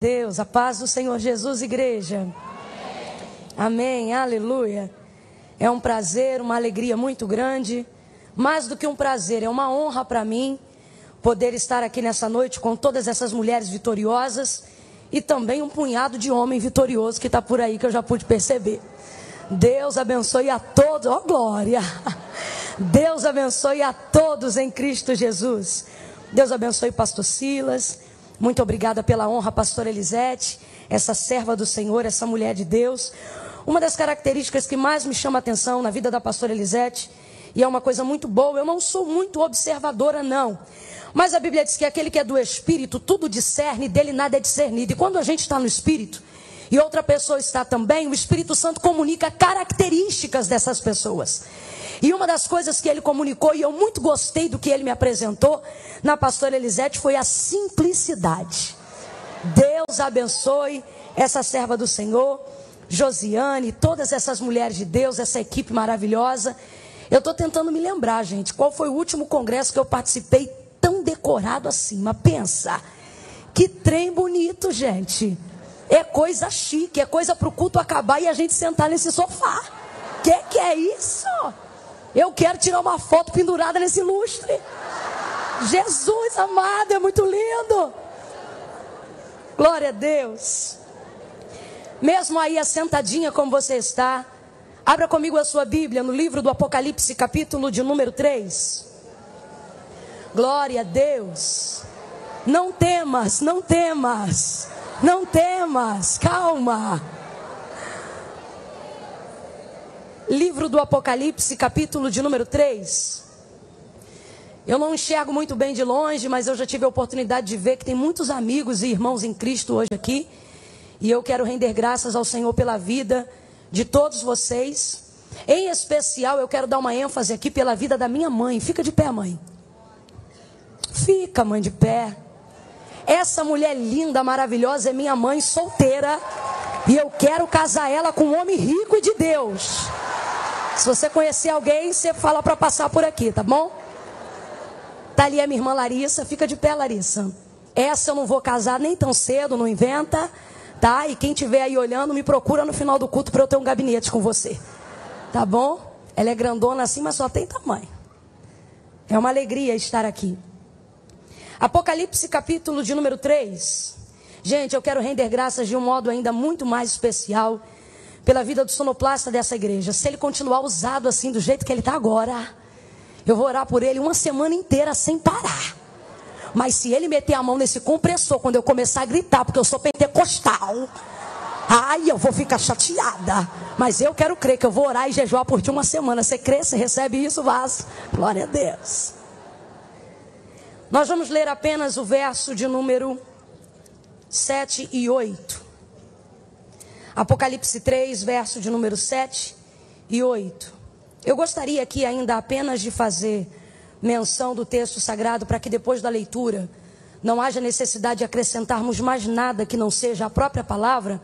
Deus, a paz do Senhor Jesus, igreja. Amém, aleluia. É um prazer, uma alegria muito grande. Mais do que um prazer, é uma honra para mim poder estar aqui nessa noite com todas essas mulheres vitoriosas e também um punhado de homem vitorioso que está por aí, que eu já pude perceber. Deus abençoe a todos, ó glória. Deus abençoe a todos em Cristo Jesus. Deus abençoe o pastor Silas. Muito obrigada pela honra, pastora Elisete, essa serva do Senhor, essa mulher de Deus. Uma das características que mais me chama a atenção na vida da pastora Elisete, e é uma coisa muito boa, eu não sou muito observadora não, mas a Bíblia diz que aquele que é do Espírito, tudo discerne, dele nada é discernido. E quando a gente está no Espírito, e outra pessoa está também, o Espírito Santo comunica características dessas pessoas. E uma das coisas que ele comunicou, e eu muito gostei do que ele me apresentou na pastora Elisete, foi a simplicidade. Deus abençoe essa serva do Senhor, Josiane, todas essas mulheres de Deus, essa equipe maravilhosa. Eu estou tentando me lembrar, gente, qual foi o último congresso que eu participei tão decorado assim. Mas pensa, que trem bonito, gente. É coisa chique, é coisa para o culto acabar e a gente sentar nesse sofá. Que é isso? Eu quero tirar uma foto pendurada nesse lustre. Jesus amado, é muito lindo. Glória a Deus. Mesmo aí assentadinha como você está, abra comigo a sua Bíblia no livro do Apocalipse, capítulo de número 3. Glória a Deus. Não temas, não temas, não temas, calma. Livro do Apocalipse, capítulo de número 3. Eu não enxergo muito bem de longe, mas eu já tive a oportunidade de ver que tem muitos amigos e irmãos em Cristo hoje aqui. E eu quero render graças ao Senhor pela vida de todos vocês. Em especial, eu quero dar uma ênfase aqui pela vida da minha mãe. Fica de pé, mãe. Fica, mãe, de pé. Essa mulher linda, maravilhosa, é minha mãe solteira. E eu quero casar ela com um homem rico e de Deus. Se você conhecer alguém, você fala para passar por aqui, tá bom? Tá ali a minha irmã Larissa. Fica de pé, Larissa. Essa eu não vou casar nem tão cedo, não inventa, tá? E quem estiver aí olhando, me procura no final do culto para eu ter um gabinete com você. Tá bom? Ela é grandona assim, mas só tem tamanho. É uma alegria estar aqui. Apocalipse, capítulo de número 3. Gente, eu quero render graças de um modo ainda muito mais especial pela vida do sonoplasta dessa igreja. Se ele continuar usado assim, do jeito que ele está agora, eu vou orar por ele uma semana inteira sem parar. Mas se ele meter a mão nesse compressor, quando eu começar a gritar, porque eu sou pentecostal, ai, eu vou ficar chateada. Mas eu quero crer que eu vou orar e jejuar por ti uma semana. Você crê? Você recebe isso, vaso? Glória a Deus. Nós vamos ler apenas o verso de número 7 e 8. Apocalipse 3, verso de número 7 e 8. Eu gostaria aqui ainda apenas de fazer menção do texto sagrado para que depois da leitura não haja necessidade de acrescentarmos mais nada que não seja a própria palavra.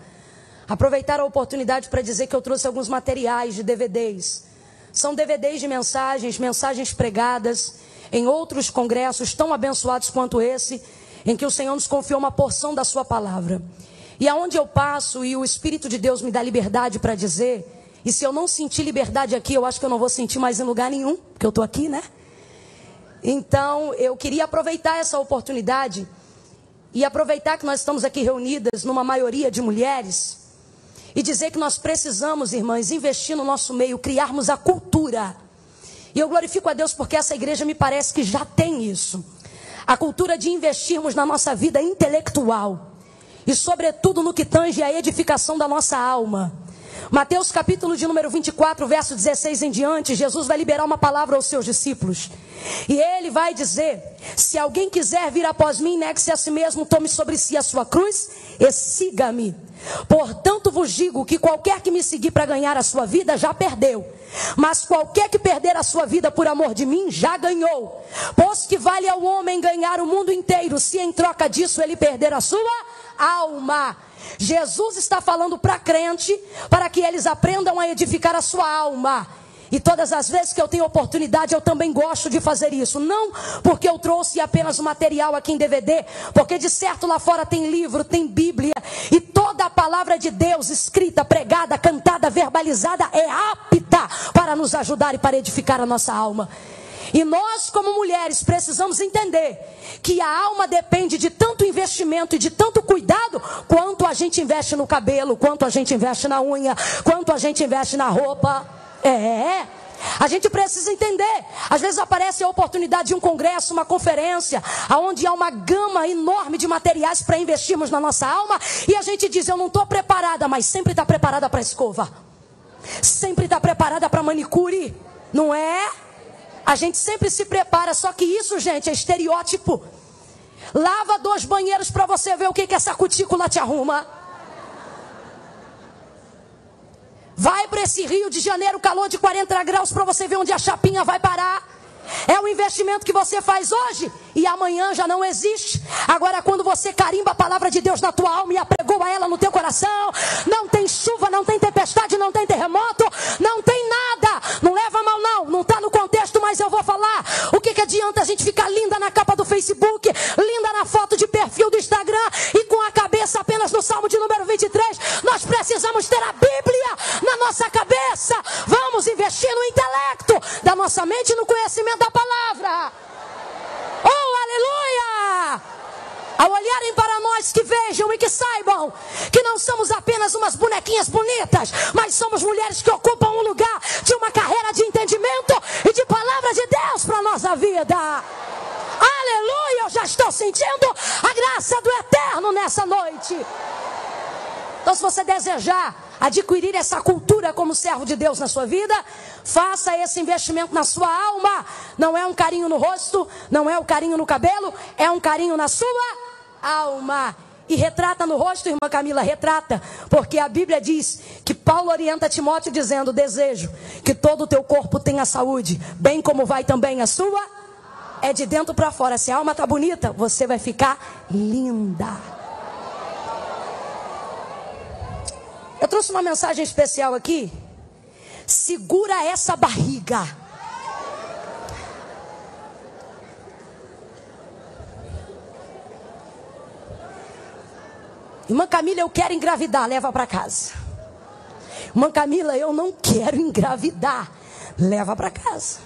Aproveitar a oportunidade para dizer que eu trouxe alguns materiais de DVDs. São DVDs de mensagens pregadas em outros congressos tão abençoados quanto esse, em que o Senhor nos confiou uma porção da sua palavra. E aonde eu passo e o Espírito de Deus me dá liberdade para dizer, e se eu não sentir liberdade aqui, eu acho que eu não vou sentir mais em lugar nenhum, porque eu estou aqui, né? Então, eu queria aproveitar essa oportunidade e aproveitar que nós estamos aqui reunidas numa maioria de mulheres e dizer que nós precisamos, irmãs, investir no nosso meio, criarmos a cultura. E eu glorifico a Deus porque essa igreja me parece que já tem isso. A cultura de investirmos na nossa vida intelectual e sobretudo no que tange a edificação da nossa alma. Mateus capítulo de número 24, verso 16 em diante, Jesus vai liberar uma palavra aos seus discípulos. E ele vai dizer: se alguém quiser vir após mim, negue-se a si mesmo, tome sobre si a sua cruz e siga-me. Portanto vos digo que qualquer que me seguir para ganhar a sua vida, já perdeu. Mas qualquer que perder a sua vida por amor de mim, já ganhou. Pois que vale ao homem ganhar o mundo inteiro, se em troca disso ele perder a sua alma. Jesus está falando para crente, para que eles aprendam a edificar a sua alma. E todas as vezes que eu tenho oportunidade, eu também gosto de fazer isso. Não porque eu trouxe apenas o material aqui em DVD, porque de certo lá fora tem livro, tem Bíblia, e toda a palavra de Deus escrita, pregada, cantada, verbalizada é apta para nos ajudar e para edificar a nossa alma. E nós, como mulheres, precisamos entender que a alma depende de tanto investimento e de tanto cuidado, quanto a gente investe no cabelo, quanto a gente investe na unha, quanto a gente investe na roupa. A gente precisa entender. Às vezes aparece a oportunidade de um congresso, uma conferência, onde há uma gama enorme de materiais para investirmos na nossa alma, e a gente diz, eu não estou preparada, mas sempre está preparada para escova, sempre está preparada para manicure, não é? A gente sempre se prepara, só que isso, gente, é estereótipo. Lava 2 banheiros para você ver o que essa cutícula te arruma. Vai para esse Rio de Janeiro, calor de 40 graus, para você ver onde a chapinha vai parar. É um investimento que você faz hoje e amanhã já não existe. Agora, quando você carimba a palavra de Deus na tua alma e apregoa ela no teu coração, não tem chuva, não tem tempestade, não tem terremoto, não tem nada. Não leva mal não, não está no contexto, mas eu vou falar. O que adianta a gente ficar linda na capa do Facebook, linda na foto de perfil do Instagram e com a cabeça apenas no Salmo de número 23? Nós precisamos ter a Bíblia na nossa cabeça. Vamos investir no intelecto da nossa mente e no conhecimento da palavra. Oh, aleluia! Ao olharem para nós, que vejam e que saibam que não somos apenas umas bonequinhas bonitas, mas somos mulheres que ocupam um lugar de uma carreira de entendimento e de palavra de Deus para a nossa vida. Aleluia! Eu já estou sentindo a graça do Eterno nessa noite. Então, se você desejar adquirir essa cultura como servo de Deus na sua vida, faça esse investimento na sua alma. Não é um carinho no rosto, não é um carinho no cabelo, é um carinho na sua alma. E retrata no rosto, irmã Camila, retrata, porque a Bíblia diz que Paulo orienta Timóteo dizendo, desejo que todo o teu corpo tenha saúde, bem como vai também a sua. É de dentro para fora. Se a alma está bonita, você vai ficar linda. Eu trouxe uma mensagem especial aqui. Segura essa barriga. Irmã Camila, eu quero engravidar, leva para casa. Irmã Camila, eu não quero engravidar, leva para casa.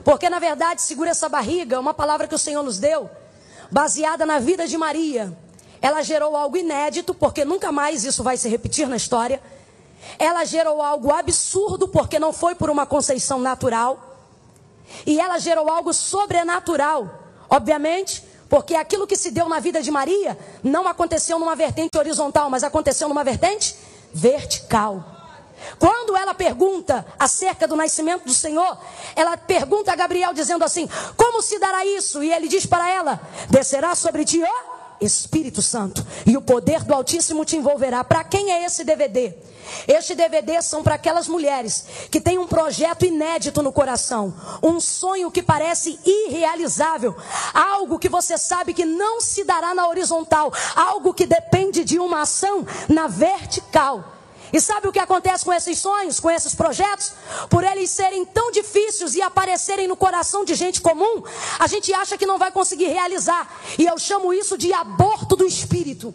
Porque na verdade, segura essa barriga, é uma palavra que o Senhor nos deu, baseada na vida de Maria. Ela gerou algo inédito, porque nunca mais isso vai se repetir na história. Ela gerou algo absurdo, porque não foi por uma conceição natural. E ela gerou algo sobrenatural, obviamente, porque aquilo que se deu na vida de Maria não aconteceu numa vertente horizontal, mas aconteceu numa vertente vertical. Quando ela pergunta acerca do nascimento do Senhor, ela pergunta a Gabriel dizendo assim, como se dará isso? E ele diz para ela, descerá sobre ti, ó Espírito Santo, e o poder do Altíssimo te envolverá. Para quem é esse DVD? Este DVD são para aquelas mulheres que têm um projeto inédito no coração, um sonho que parece irrealizável, algo que você sabe que não se dará na horizontal, algo que depende de uma ação na vertical. E sabe o que acontece com esses sonhos, com esses projetos? Por eles serem tão difíceis e aparecerem no coração de gente comum, a gente acha que não vai conseguir realizar. E eu chamo isso de aborto do espírito.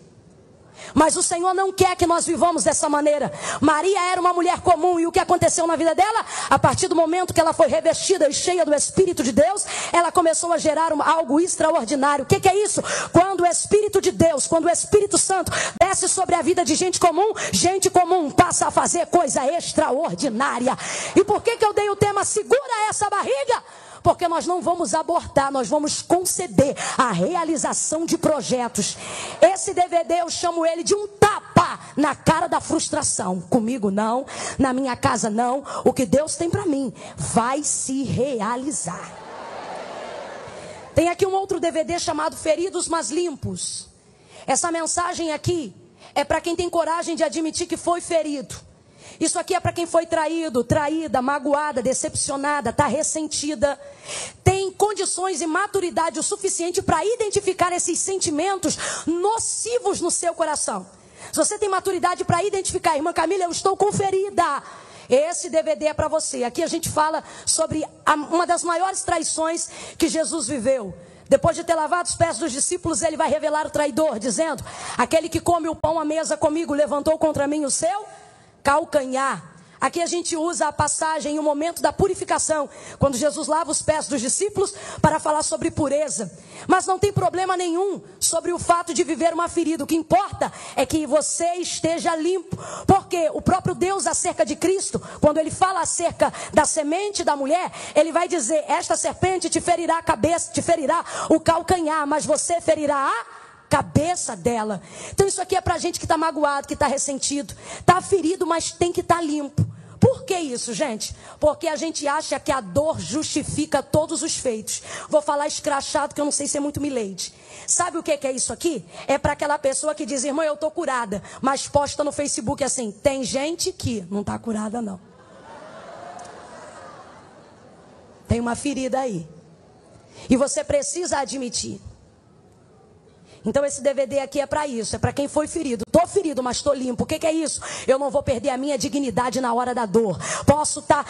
Mas o Senhor não quer que nós vivamos dessa maneira. Maria era uma mulher comum, e o que aconteceu na vida dela? A partir do momento que ela foi revestida e cheia do Espírito de Deus, ela começou a gerar algo extraordinário. O que é isso? Quando o Espírito de Deus, quando o Espírito Santo desce sobre a vida de gente comum passa a fazer coisa extraordinária. E por que eu dei o tema segura essa barriga? Porque nós não vamos abortar, nós vamos conceder a realização de projetos. Esse DVD eu chamo ele de um tapa na cara da frustração. Comigo não, na minha casa não. O que Deus tem para mim vai se realizar. Tem aqui um outro DVD chamado Feridos Mas Limpos. Essa mensagem aqui é para quem tem coragem de admitir que foi ferido. Isso aqui é para quem foi traído, traída, magoada, decepcionada, está ressentida. Tem condições e maturidade o suficiente para identificar esses sentimentos nocivos no seu coração. Se você tem maturidade para identificar, irmã Camila, eu estou com ferida. Esse DVD é para você. Aqui a gente fala sobre uma das maiores traições que Jesus viveu. Depois de ter lavado os pés dos discípulos, ele vai revelar o traidor, dizendo: aquele que come o pão à mesa comigo levantou contra mim o seu calcanhar. Aqui a gente usa a passagem em um momento da purificação, quando Jesus lava os pés dos discípulos para falar sobre pureza. Mas não tem problema nenhum sobre o fato de viver uma ferida. O que importa é que você esteja limpo. Porque o próprio Deus acerca de Cristo, quando ele fala acerca da semente da mulher, ele vai dizer: esta serpente te ferirá a cabeça, te ferirá o calcanhar, mas você ferirá a cabeça dela. Então isso aqui é pra gente que está magoado, que está ressentido, está ferido, mas tem que estar limpo. Por que isso, gente? Porque a gente acha que a dor justifica todos os feitos. Vou falar escrachado, que eu não sei se é muito milady. Sabe o que é isso aqui? É para aquela pessoa que diz: irmã, eu estou curada, mas posta no Facebook assim: tem gente que não está curada não. Tem uma ferida aí. E você precisa admitir. Então esse DVD aqui é para isso, é para quem foi ferido. Estou ferido, mas estou limpo. O que é isso? Eu não vou perder a minha dignidade na hora da dor. Posso tá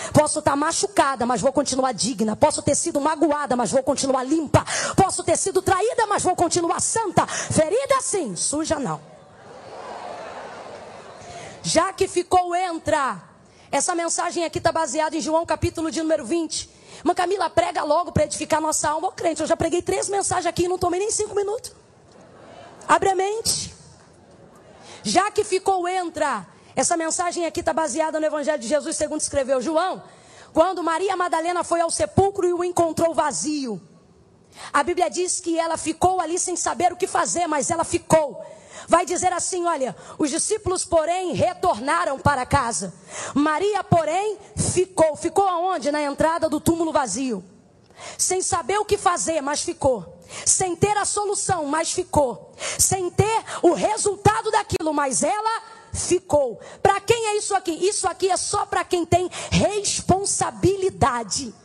machucada, mas vou continuar digna. Posso ter sido magoada, mas vou continuar limpa. Posso ter sido traída, mas vou continuar santa. Ferida sim, suja não. Já que ficou entrar, essa mensagem aqui está baseada em João capítulo de número 20. Irmã Camila, prega logo para edificar nossa alma. Ô crente, eu já preguei 3 mensagens aqui e não tomei nem 5 minutos. Abre a mente. Já que ficou entra. Essa mensagem aqui está baseada no Evangelho de Jesus, segundo escreveu João. Quando Maria Madalena foi ao sepulcro e o encontrou vazio. A Bíblia diz que ela ficou ali sem saber o que fazer, mas ela ficou. Vai dizer assim: olha, os discípulos, porém, retornaram para casa. Maria, porém, ficou. Ficou aonde? Na entrada do túmulo vazio. Sem saber o que fazer, mas ficou. Sem ter a solução, mas ficou. Sem ter o resultado daquilo, mas ela ficou. Para quem é isso aqui? Isso aqui é só para quem tem responsabilidade.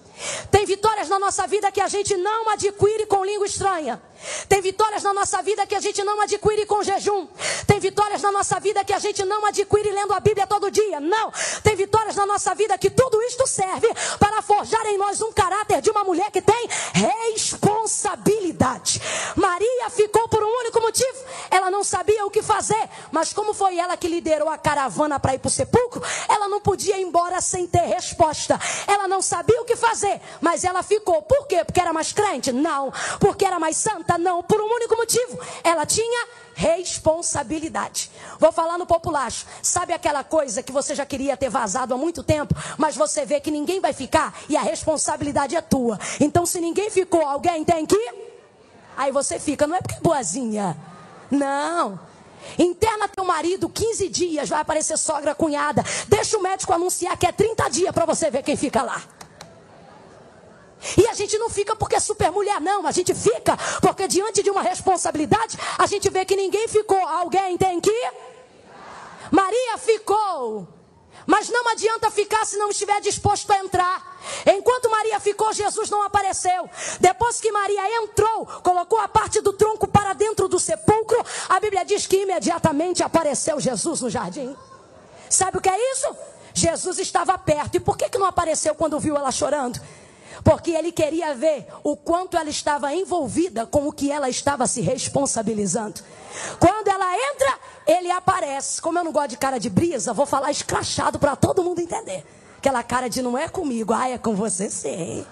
Tem vitórias na nossa vida que a gente não adquire com língua estranha. Tem vitórias na nossa vida que a gente não adquire com jejum. Tem vitórias na nossa vida que a gente não adquire lendo a Bíblia todo dia. Não. Tem vitórias na nossa vida que tudo isto serve para forjar em nós um caráter de uma mulher que tem responsabilidade. Maria ficou por um único motivo. Ela não sabia o que fazer. Mas como foi ela que liderou a caravana para ir para o sepulcro, ela não podia ir embora sem ter resposta. Ela não sabia o que fazer, mas ela ficou. Por quê? Porque era mais crente? Não. Porque era mais santa? Não, por um único motivo: ela tinha responsabilidade. Vou falar no populacho. Sabe aquela coisa que você já queria ter vazado há muito tempo, mas você vê que ninguém vai ficar e a responsabilidade é tua. Então se ninguém ficou, alguém tem que... Aí você fica, não é porque é boazinha. Não. Interna teu marido 15 dias, vai aparecer sogra, cunhada. Deixa o médico anunciar que é 30 dias para você ver quem fica lá. E a gente não fica porque é super mulher, não. A gente fica porque diante de uma responsabilidade, a gente vê que ninguém ficou. Alguém tem que... Maria ficou. Mas não adianta ficar se não estiver disposto a entrar. Enquanto Maria ficou, Jesus não apareceu. Depois que Maria entrou, colocou a parte do tronco para dentro do sepulcro, a Bíblia diz que imediatamente apareceu Jesus no jardim. Sabe o que é isso? Jesus estava perto. E por que não apareceu quando viu ela chorando? Porque ele queria ver o quanto ela estava envolvida com o que ela estava se responsabilizando. Quando ela entra, ele aparece. Como eu não gosto de cara de brisa, vou falar escrachado para todo mundo entender. Aquela cara de não é comigo, é com você sim.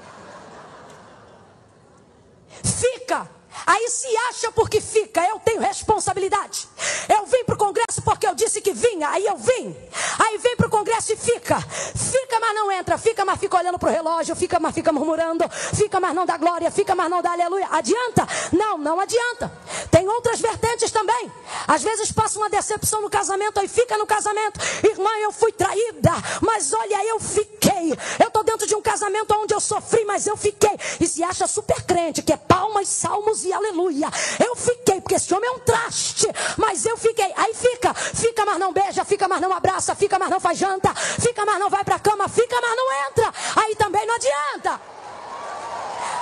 Fica. Aí se acha porque fica. Eu tenho responsabilidade. Eu vim para o congresso porque eu disse que vinha. Aí eu vim. Aí vem para o congresso e fica. Fica, mas não entra. Fica, mas fica olhando para o relógio. Fica, mas fica murmurando. Fica, mas não dá glória. Fica, mas não dá aleluia. Adianta? Não, não adianta. Tem outras vertentes também. Às vezes passa uma decepção no casamento. Aí fica no casamento. Irmã, eu fui traída. Mas olha, eu fiquei. Eu estou dentro de um casamento onde eu sofri, mas eu fiquei. E se acha super crente, que é palmas, salmos e aleluia. Eu fiquei, porque esse homem é um traste, mas eu fiquei. Aí fica, fica, mas não beija, fica, mas não abraça, fica, mas não faz janta, fica, mas não vai pra cama, fica, mas não entra. Aí também não adianta.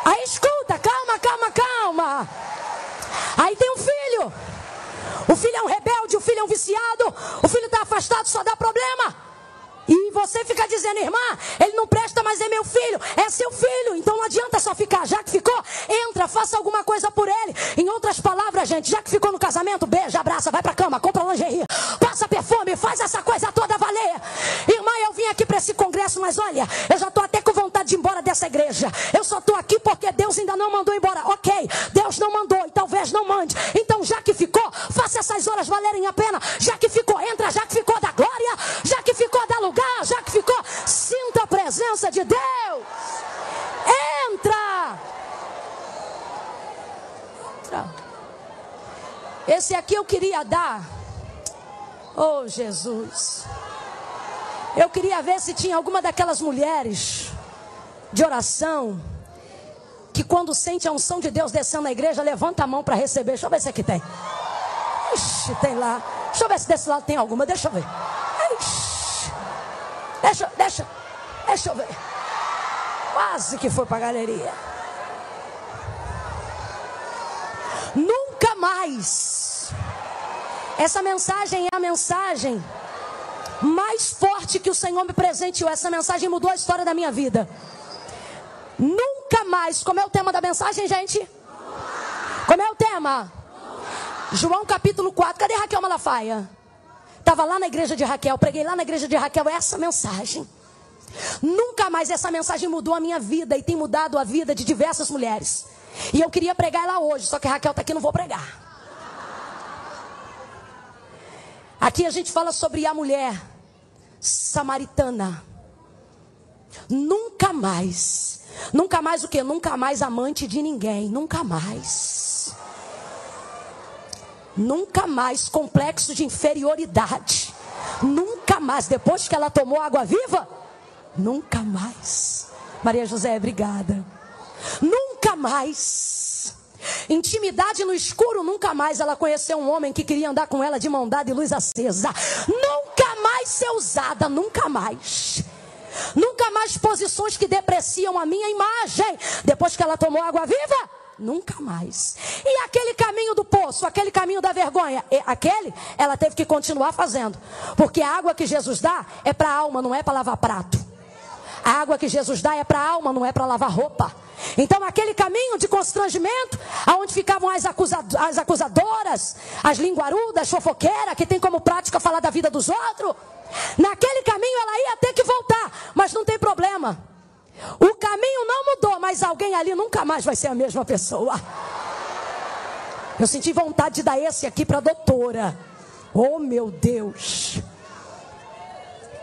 Aí escuta, calma, calma, calma. Aí tem um filho. O filho é um rebelde, o filho é um viciado, o filho está afastado, só dá problema. E você fica dizendo, irmã, ele não presta, mas é meu filho. É seu filho, então não adianta só ficar. Já que ficou, entra, faça alguma coisa por ele. Em outras palavras, gente, já que ficou no casamento, beija, abraça, vai pra cama, compra lingerie, passa perfume, faz essa coisa toda valer. Irmã, eu vim aqui para esse congresso, mas olha, eu já estou até com vontade de ir embora dessa igreja. Eu só estou aqui porque Deus ainda não mandou embora. Ok, Deus não mandou e talvez não mande. Então já que ficou, faça essas horas valerem a pena. Já que ficou, entra, já que ficou, dá glória. Já que ficou, dá lugar. Já que ficou, sinta a presença de Deus. Entra. Esse aqui eu queria dar. Oh, Jesus. Eu queria ver se tinha alguma daquelas mulheres de oração que quando sente a unção de Deus descendo na igreja, levanta a mão para receber. Deixa eu ver se aqui tem. Ixi, tem lá. Deixa eu ver se desse lado tem alguma. Deixa eu ver. Ixi. Deixa eu ver. Quase que foi para a galeria. Nunca mais. Essa mensagem é a mensagem mais forte que o Senhor me presenteou. Essa mensagem mudou a história da minha vida. Nunca mais. Como é o tema da mensagem, gente? Como é o tema? João capítulo 4. Cadê Raquel Malafaia? Estava lá na igreja de Raquel. Preguei lá na igreja de Raquel essa mensagem. Nunca mais. Essa mensagem mudou a minha vida e tem mudado a vida de diversas mulheres. E eu queria pregar ela hoje, só que a Raquel está aqui, não vou pregar. Aqui a gente fala sobre a mulher samaritana. Nunca mais. Nunca mais o quê? Nunca mais amante de ninguém. Nunca mais. Nunca mais complexo de inferioridade. Nunca mais. Depois que ela tomou água viva, nunca mais. Maria José, obrigada. Nunca mais. Intimidade no escuro, nunca mais. Ela conheceu um homem que queria andar com ela de mão dada e luz acesa. Nunca mais ser usada, nunca mais. Nunca mais posições que depreciam a minha imagem. Depois que ela tomou água viva, nunca mais. E aquele caminho do poço, aquele caminho da vergonha, aquele ela teve que continuar fazendo. Porque a água que Jesus dá é para a alma, não é para lavar prato. A água que Jesus dá é para a alma, não é para lavar roupa. Então aquele caminho de constrangimento, aonde ficavam as acusadoras, as linguarudas, fofoqueiras, que tem como prática falar da vida dos outros, naquele caminho ela ia ter que voltar, mas não tem problema. O caminho não mudou, mas alguém ali nunca mais vai ser a mesma pessoa. Eu senti vontade de dar esse aqui para a doutora. Oh meu Deus.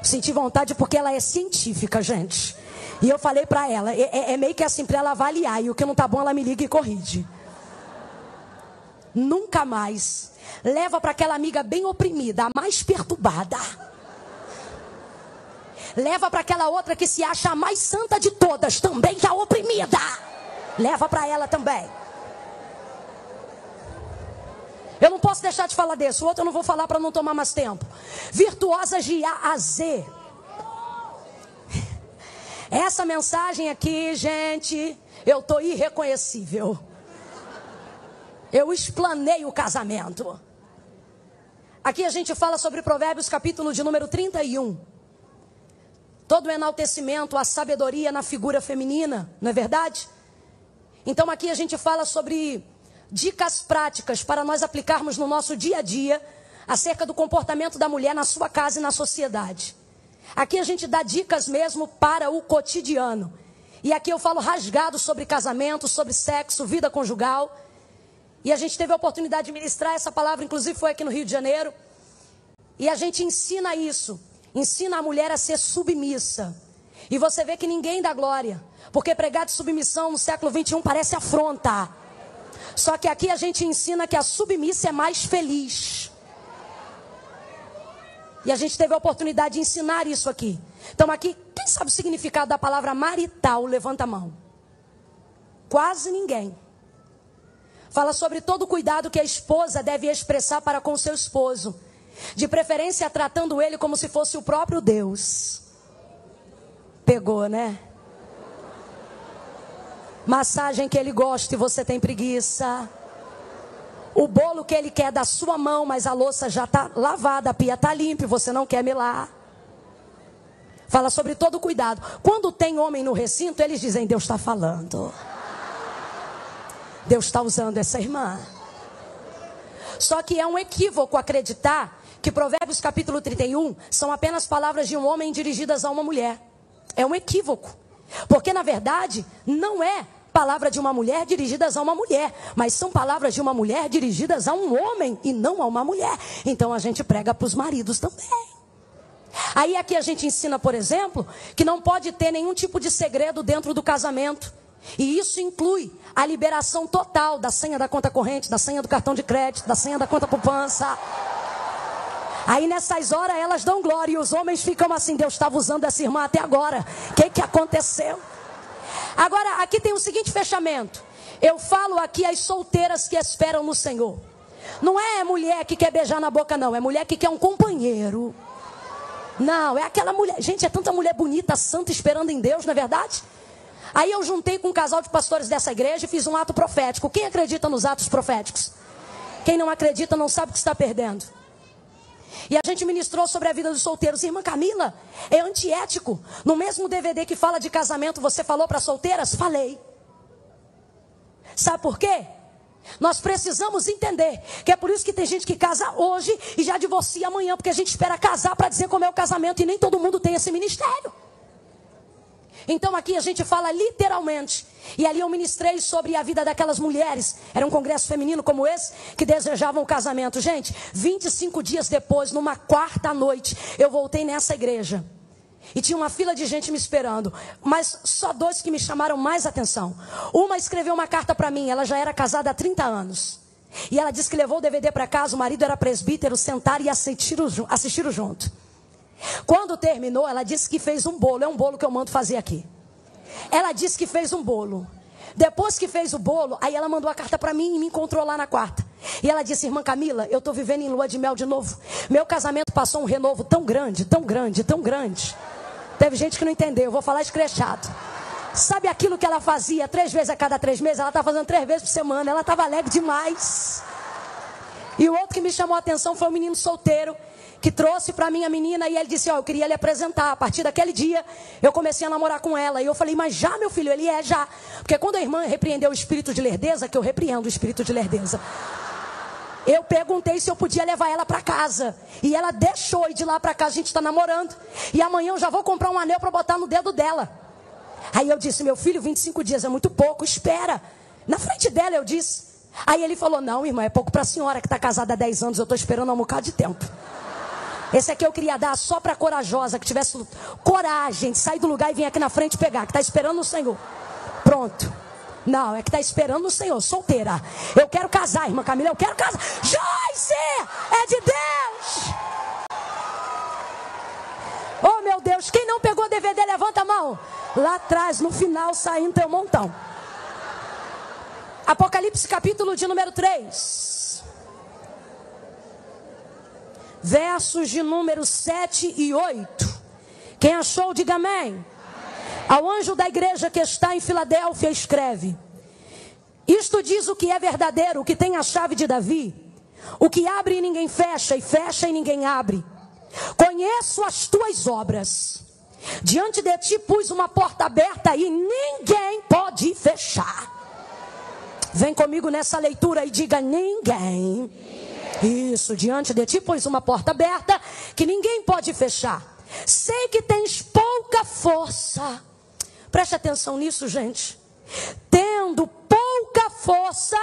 Senti vontade porque ela é científica, gente. E eu falei para ela, é meio que assim para ela avaliar. E o que não tá bom ela me liga e corrige. Nunca mais. Leva para aquela amiga bem oprimida, a mais perturbada. Leva para aquela outra que se acha a mais santa de todas, também já oprimida. Leva para ela também. Eu não posso deixar de falar desse. O outro eu não vou falar para não tomar mais tempo. Virtuosas de A a Z. Essa mensagem aqui, gente, eu estou irreconhecível. Eu explanei o casamento. Aqui a gente fala sobre Provérbios capítulo de número 31. Todo o enaltecimento, a sabedoria na figura feminina, não é verdade? Então aqui a gente fala sobre dicas práticas para nós aplicarmos no nosso dia a dia acerca do comportamento da mulher na sua casa e na sociedade. Aqui a gente dá dicas mesmo para o cotidiano. E aqui eu falo rasgado sobre casamento, sobre sexo, vida conjugal. E a gente teve a oportunidade de ministrar essa palavra, inclusive foi aqui no Rio de Janeiro. E a gente ensina isso. Ensina a mulher a ser submissa. E você vê que ninguém dá glória. Porque pregar de submissão no século 21 parece afronta. Só que aqui a gente ensina que a submissa é mais feliz. E a gente teve a oportunidade de ensinar isso aqui. Então aqui, quem sabe o significado da palavra marital? Levanta a mão. Quase ninguém. Fala sobre todo o cuidado que a esposa deve expressar para com seu esposo. De preferência tratando ele como se fosse o próprio Deus. Pegou, né? Massagem que ele gosta e você tem preguiça. O bolo que ele quer da sua mão, mas a louça já está lavada, a pia está limpa e você não quer melar. Fala sobre todo cuidado. Quando tem homem no recinto, eles dizem, Deus está falando. Deus está usando essa irmã. Só que é um equívoco acreditar que Provérbios capítulo 31 são apenas palavras de um homem dirigidas a uma mulher. É um equívoco. Porque na verdade não é palavra de uma mulher dirigidas a uma mulher, mas são palavras de uma mulher dirigidas a um homem e não a uma mulher. Então a gente prega para os maridos também. Aí aqui a gente ensina, por exemplo, que não pode ter nenhum tipo de segredo dentro do casamento. E isso inclui a liberação total da senha da conta corrente, da senha do cartão de crédito, da senha da conta poupança. Aí nessas horas elas dão glória e os homens ficam assim, Deus estava usando essa irmã até agora. O que aconteceu? Agora aqui tem o seguinte fechamento. Eu falo aqui às solteiras que esperam no Senhor. Não é mulher que quer beijar na boca não, é mulher que quer um companheiro. Não, é aquela mulher, gente, é tanta mulher bonita, santa, esperando em Deus, não é verdade? Aí eu juntei com um casal de pastores dessa igreja e fiz um ato profético. Quem acredita nos atos proféticos? Quem não acredita não sabe o que está perdendo. E a gente ministrou sobre a vida dos solteiros. Irmã Camila, é antiético. No mesmo DVD que fala de casamento, você falou para solteiras? Falei. Sabe por quê? Nós precisamos entender que é por isso que tem gente que casa hoje e já divorcia amanhã, porque a gente espera casar para dizer como é o casamento e nem todo mundo tem esse ministério. Então aqui a gente fala literalmente. E ali eu ministrei sobre a vida daquelas mulheres. Era um congresso feminino como esse, que desejavam o casamento. Gente, 25 dias depois, numa quarta noite, eu voltei nessa igreja. E tinha uma fila de gente me esperando. Mas só dois que me chamaram mais atenção. Uma escreveu uma carta para mim. Ela já era casada há 30 anos. E ela disse que levou o DVD para casa. O marido era presbítero. Sentaram e assistiram junto. Quando terminou, ela disse que fez um bolo. É um bolo que eu mando fazer aqui. Ela disse que fez um bolo. Depois que fez o bolo, aí ela mandou a carta para mim e me encontrou lá na quarta. E ela disse, irmã Camila, eu estou vivendo em lua de mel de novo. Meu casamento passou um renovo tão grande, tão grande, tão grande. Teve gente que não entendeu, eu vou falar escrechado. Sabe aquilo que ela fazia 3 vezes a cada 3 meses? Ela está fazendo 3 vezes por semana, ela estava alegre demais. E o outro que me chamou a atenção foi um menino solteiro, que trouxe para mim a menina e ele disse, eu queria lhe apresentar. A partir daquele dia, eu comecei a namorar com ela. E eu falei, mas já, meu filho? Ele já. Porque quando a irmã repreendeu o espírito de lerdeza, que eu repreendo o espírito de lerdeza, eu perguntei se eu podia levar ela para casa. E ela deixou, e de lá para cá a gente está namorando. E amanhã eu já vou comprar um anel para botar no dedo dela. Aí eu disse, meu filho, 25 dias é muito pouco, espera. Na frente dela eu disse. Aí ele falou, não, irmã, é pouco para a senhora que está casada há 10 anos, eu estou esperando um bocado de tempo. Esse aqui eu queria dar só para a corajosa, que tivesse coragem de sair do lugar e vir aqui na frente pegar, que está esperando o Senhor. Pronto. Não, é que está esperando o Senhor, solteira. Eu quero casar, irmã Camila, eu quero casar. Joyce, é de Deus. Oh, meu Deus, quem não pegou DVD, levanta a mão. Lá atrás, no final, saindo tem um montão. Apocalipse capítulo de número 3. Versos de número 7 e 8. Quem achou, diga amém. Ao anjo da igreja que está em Filadélfia, escreve: isto diz o que é verdadeiro, o que tem a chave de Davi, o que abre e ninguém fecha, e fecha e ninguém abre. Conheço as tuas obras. Diante de ti pus uma porta aberta e ninguém pode fechar. Vem comigo nessa leitura e diga ninguém. Isso, diante de ti pus uma porta aberta que ninguém pode fechar. Sei que tens pouca força. Preste atenção nisso, gente. Tendo pouca força,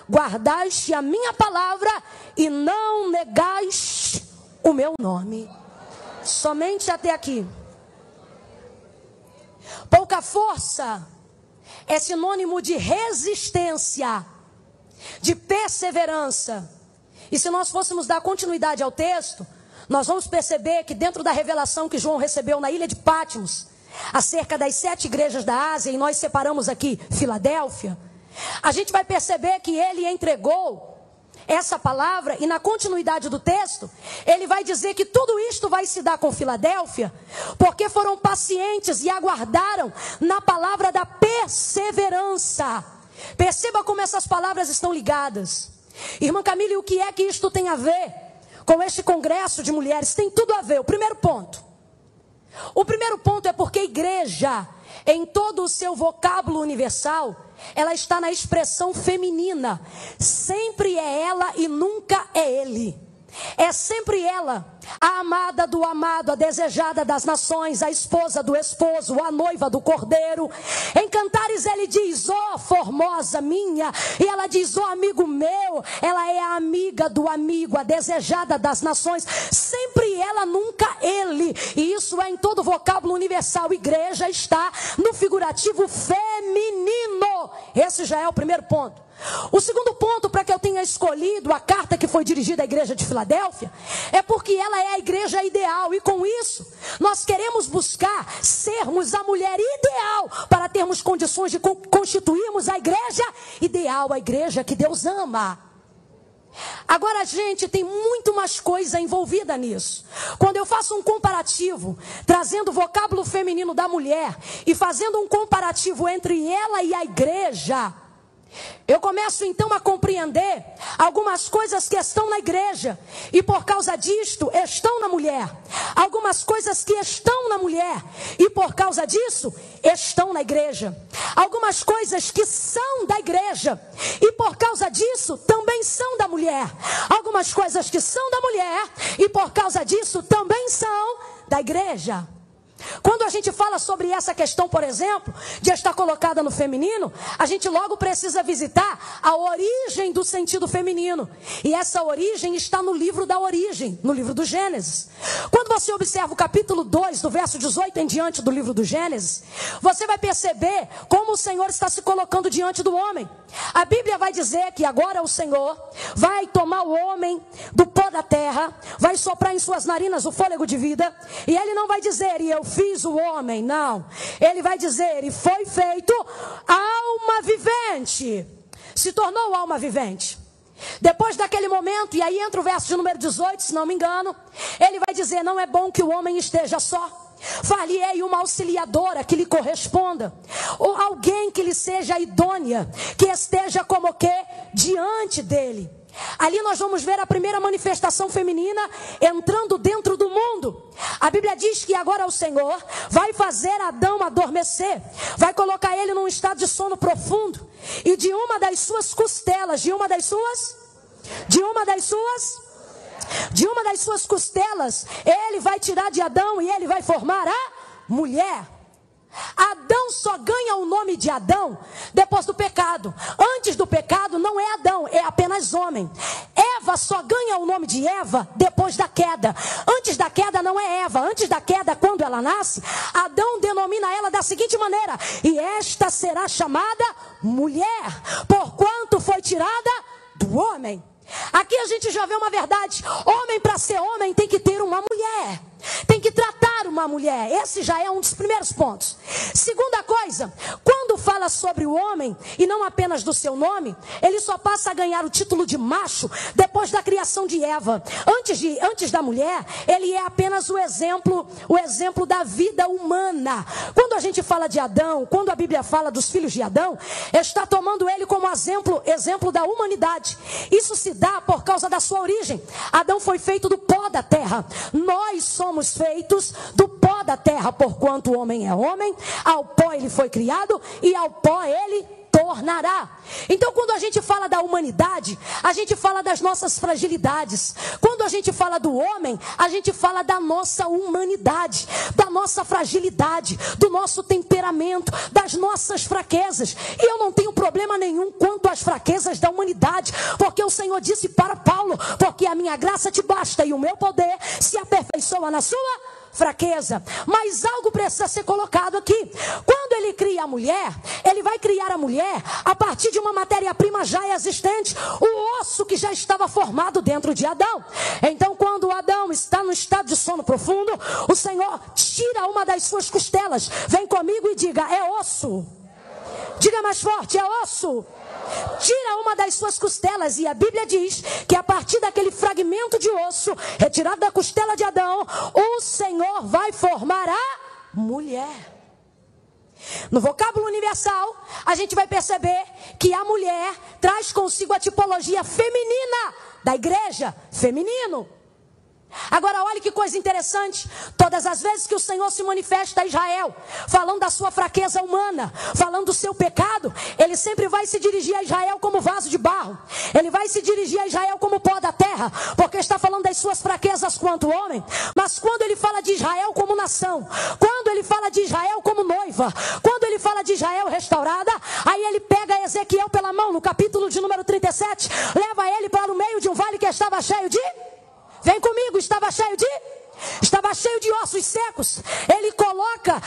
guardaste a minha palavra e não negaste o meu nome. Somente até aqui. Pouca força é sinônimo de resistência, de perseverança. E se nós fôssemos dar continuidade ao texto, nós vamos perceber que dentro da revelação que João recebeu na ilha de Patmos, acerca das 7 igrejas da Ásia, e nós separamos aqui Filadélfia, a gente vai perceber que ele entregou essa palavra, e na continuidade do texto, ele vai dizer que tudo isto vai se dar com Filadélfia, porque foram pacientes e aguardaram na palavra da perseverança. Perceba como essas palavras estão ligadas. Irmã Camila, e o que é que isto tem a ver com este congresso de mulheres? Tem tudo a ver. O primeiro ponto: O primeiro ponto é porque igreja, em todo o seu vocábulo universal, ela está na expressão feminina. Sempre é ela e nunca é ele. É sempre ela, a amada do amado, a desejada das nações, a esposa do esposo, a noiva do cordeiro. Em Cantares ele diz, ó formosa minha, e ela diz, ó amigo meu. Ela é a amiga do amigo, a desejada das nações. Sempre ela, nunca ele. E isso é em todo o vocábulo universal. Igreja está no figurativo feminino. Esse já é o primeiro ponto. O segundo ponto para que eu tenha escolhido a carta que foi dirigida à igreja de Filadélfia é porque ela é a igreja ideal, e com isso nós queremos buscar sermos a mulher ideal para termos condições de constituirmos a igreja ideal, a igreja que Deus ama. Agora, gente, tem muito mais coisa envolvida nisso. Quando eu faço um comparativo, trazendo o vocábulo feminino da mulher e fazendo um comparativo entre ela e a igreja, eu começo então a compreender algumas coisas que estão na igreja e por causa disto estão na mulher. Algumas coisas que estão na mulher e por causa disso estão na igreja. Algumas coisas que são da igreja e por causa disso também são da mulher. Algumas coisas que são da mulher e por causa disso também são da igreja. Quando a gente fala sobre essa questão, por exemplo, de estar colocada no feminino, a gente logo precisa visitar a origem do sentido feminino. E essa origem está no livro da origem, no livro do Gênesis. Quando você observa o capítulo 2, do verso 18 em diante do livro do Gênesis, você vai perceber como o Senhor está se colocando diante do homem. A Bíblia vai dizer que agora o Senhor vai tomar o homem do pó da terra, vai soprar em suas narinas o fôlego de vida, e ele não vai dizer, e eu fiz o homem, não. Ele vai dizer, e foi feito alma vivente. Se tornou alma vivente. Depois daquele momento, e aí entra o verso de número 18, se não me engano, ele vai dizer, não é bom que o homem esteja só. Far-lhe-ei uma auxiliadora que lhe corresponda, ou alguém que lhe seja idônea, que esteja como que diante dele. Ali nós vamos ver a primeira manifestação feminina entrando dentro do mundo. A Bíblia diz que agora o Senhor vai fazer Adão adormecer, vai colocar ele num estado de sono profundo, e de uma das suas costelas, de uma das suas costelas, ele vai tirar de Adão e ele vai formar a mulher. Adão só ganha o nome de Adão depois do pecado. Antes do pecado não é Adão, é apenas homem. Eva só ganha o nome de Eva depois da queda. Antes da queda não é Eva. Antes da queda, quando ela nasce, Adão denomina ela da seguinte maneira: e esta será chamada mulher, porquanto foi tirada do homem. Aqui a gente já vê uma verdade. Homem, para ser homem, tem que ter uma mulher, tem que tratar uma mulher. Esse já é um dos primeiros pontos. Segunda coisa, quando fala sobre o homem, e não apenas do seu nome, ele só passa a ganhar o título de macho depois da criação de Eva. Antes da mulher, ele é apenas o exemplo da vida humana. Quando a gente fala de Adão, quando a Bíblia fala dos filhos de Adão, está tomando ele como exemplo da humanidade. Isso se dá por causa da sua origem. Adão foi feito do pó da terra. Nós somos feitos do pó da terra, porquanto o homem é homem, ao pó ele foi criado e ao pó ele tornará. Então, quando a gente fala da humanidade, a gente fala das nossas fragilidades. Quando a gente fala do homem, a gente fala da nossa humanidade, da nossa fragilidade, do nosso temperamento, das nossas fraquezas. E eu não tenho problema nenhum quanto às fraquezas da humanidade, porque o Senhor disse para Paulo, porque a minha graça te basta e o meu poder se aperfeiçoa na sua fraqueza. Mas algo precisa ser colocado aqui. Quando ele cria a mulher, ele vai criar a mulher a partir de uma matéria-prima já existente, o osso que já estava formado dentro de Adão. Então, quando Adão está no estado de sono profundo, o Senhor tira uma das suas costelas. Vem comigo e diga, é osso. Diga mais forte, é osso. Tira uma das suas costelas, e a Bíblia diz que a partir daquele fragmento de osso retirado da costela de Adão, o Senhor vai formar a mulher. No vocábulo universal, a gente vai perceber que a mulher traz consigo a tipologia feminina da igreja, feminino. Agora olhe que coisa interessante, todas as vezes que o Senhor se manifesta a Israel, falando da sua fraqueza humana, falando do seu pecado, Ele sempre vai se dirigir a Israel como vaso de barro, Ele vai se dirigir a Israel como pó da terra, porque está falando das suas fraquezas quanto homem. Mas quando Ele fala de Israel como nação, quando Ele fala de Israel como noiva, quando Ele fala de Israel restaurada, aí Ele pega Ezequiel pela mão, no capítulo de número 37, leva ele para o meio de um vale que estava cheio de... Vem comigo, estava cheio de ossos secos. Ele coloca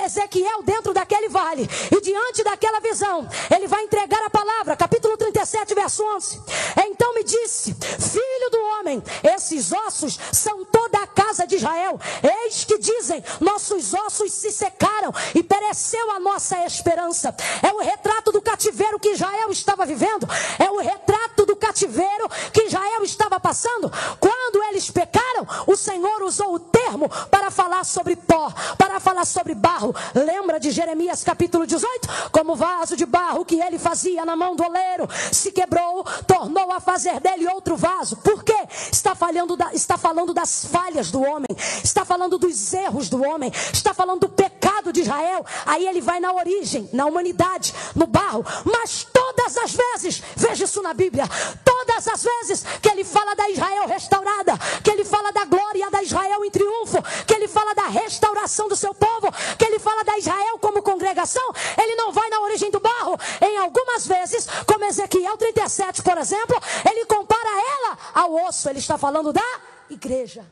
Ezequiel dentro daquele vale, e diante daquela visão, ele vai entregar a palavra, capítulo 37, verso 11. Então me disse: filho do homem, esses ossos são toda a casa de Israel. Eis que dizem: nossos ossos se secaram e pereceu a nossa esperança. É o retrato do cativeiro que Israel estava vivendo, é o retrato do cativeiro que Israel estava passando. Quando eles pecaram, o Senhor usou o termo para falar sobre pó, para falar sobre barro. Lembra de Jeremias capítulo 18? Como vaso de barro que ele fazia na mão do oleiro, se quebrou, tornou a fazer dele outro vaso. Por quê? Está falando das falhas do homem, está falando dos erros do homem, está falando do pecado de Israel. Aí ele vai na origem, na humanidade, no barro. Mas todas as vezes, veja isso na Bíblia, todas as vezes que ele fala da Israel restaurada, que ele fala da glória da Israel em triunfo, que ele fala da restauração do seu povo, que ele fala da Israel como congregação, ele não vai na origem do barro. Em algumas vezes, como Ezequiel 37, por exemplo, ele compara ela ao osso. Ele está falando da igreja.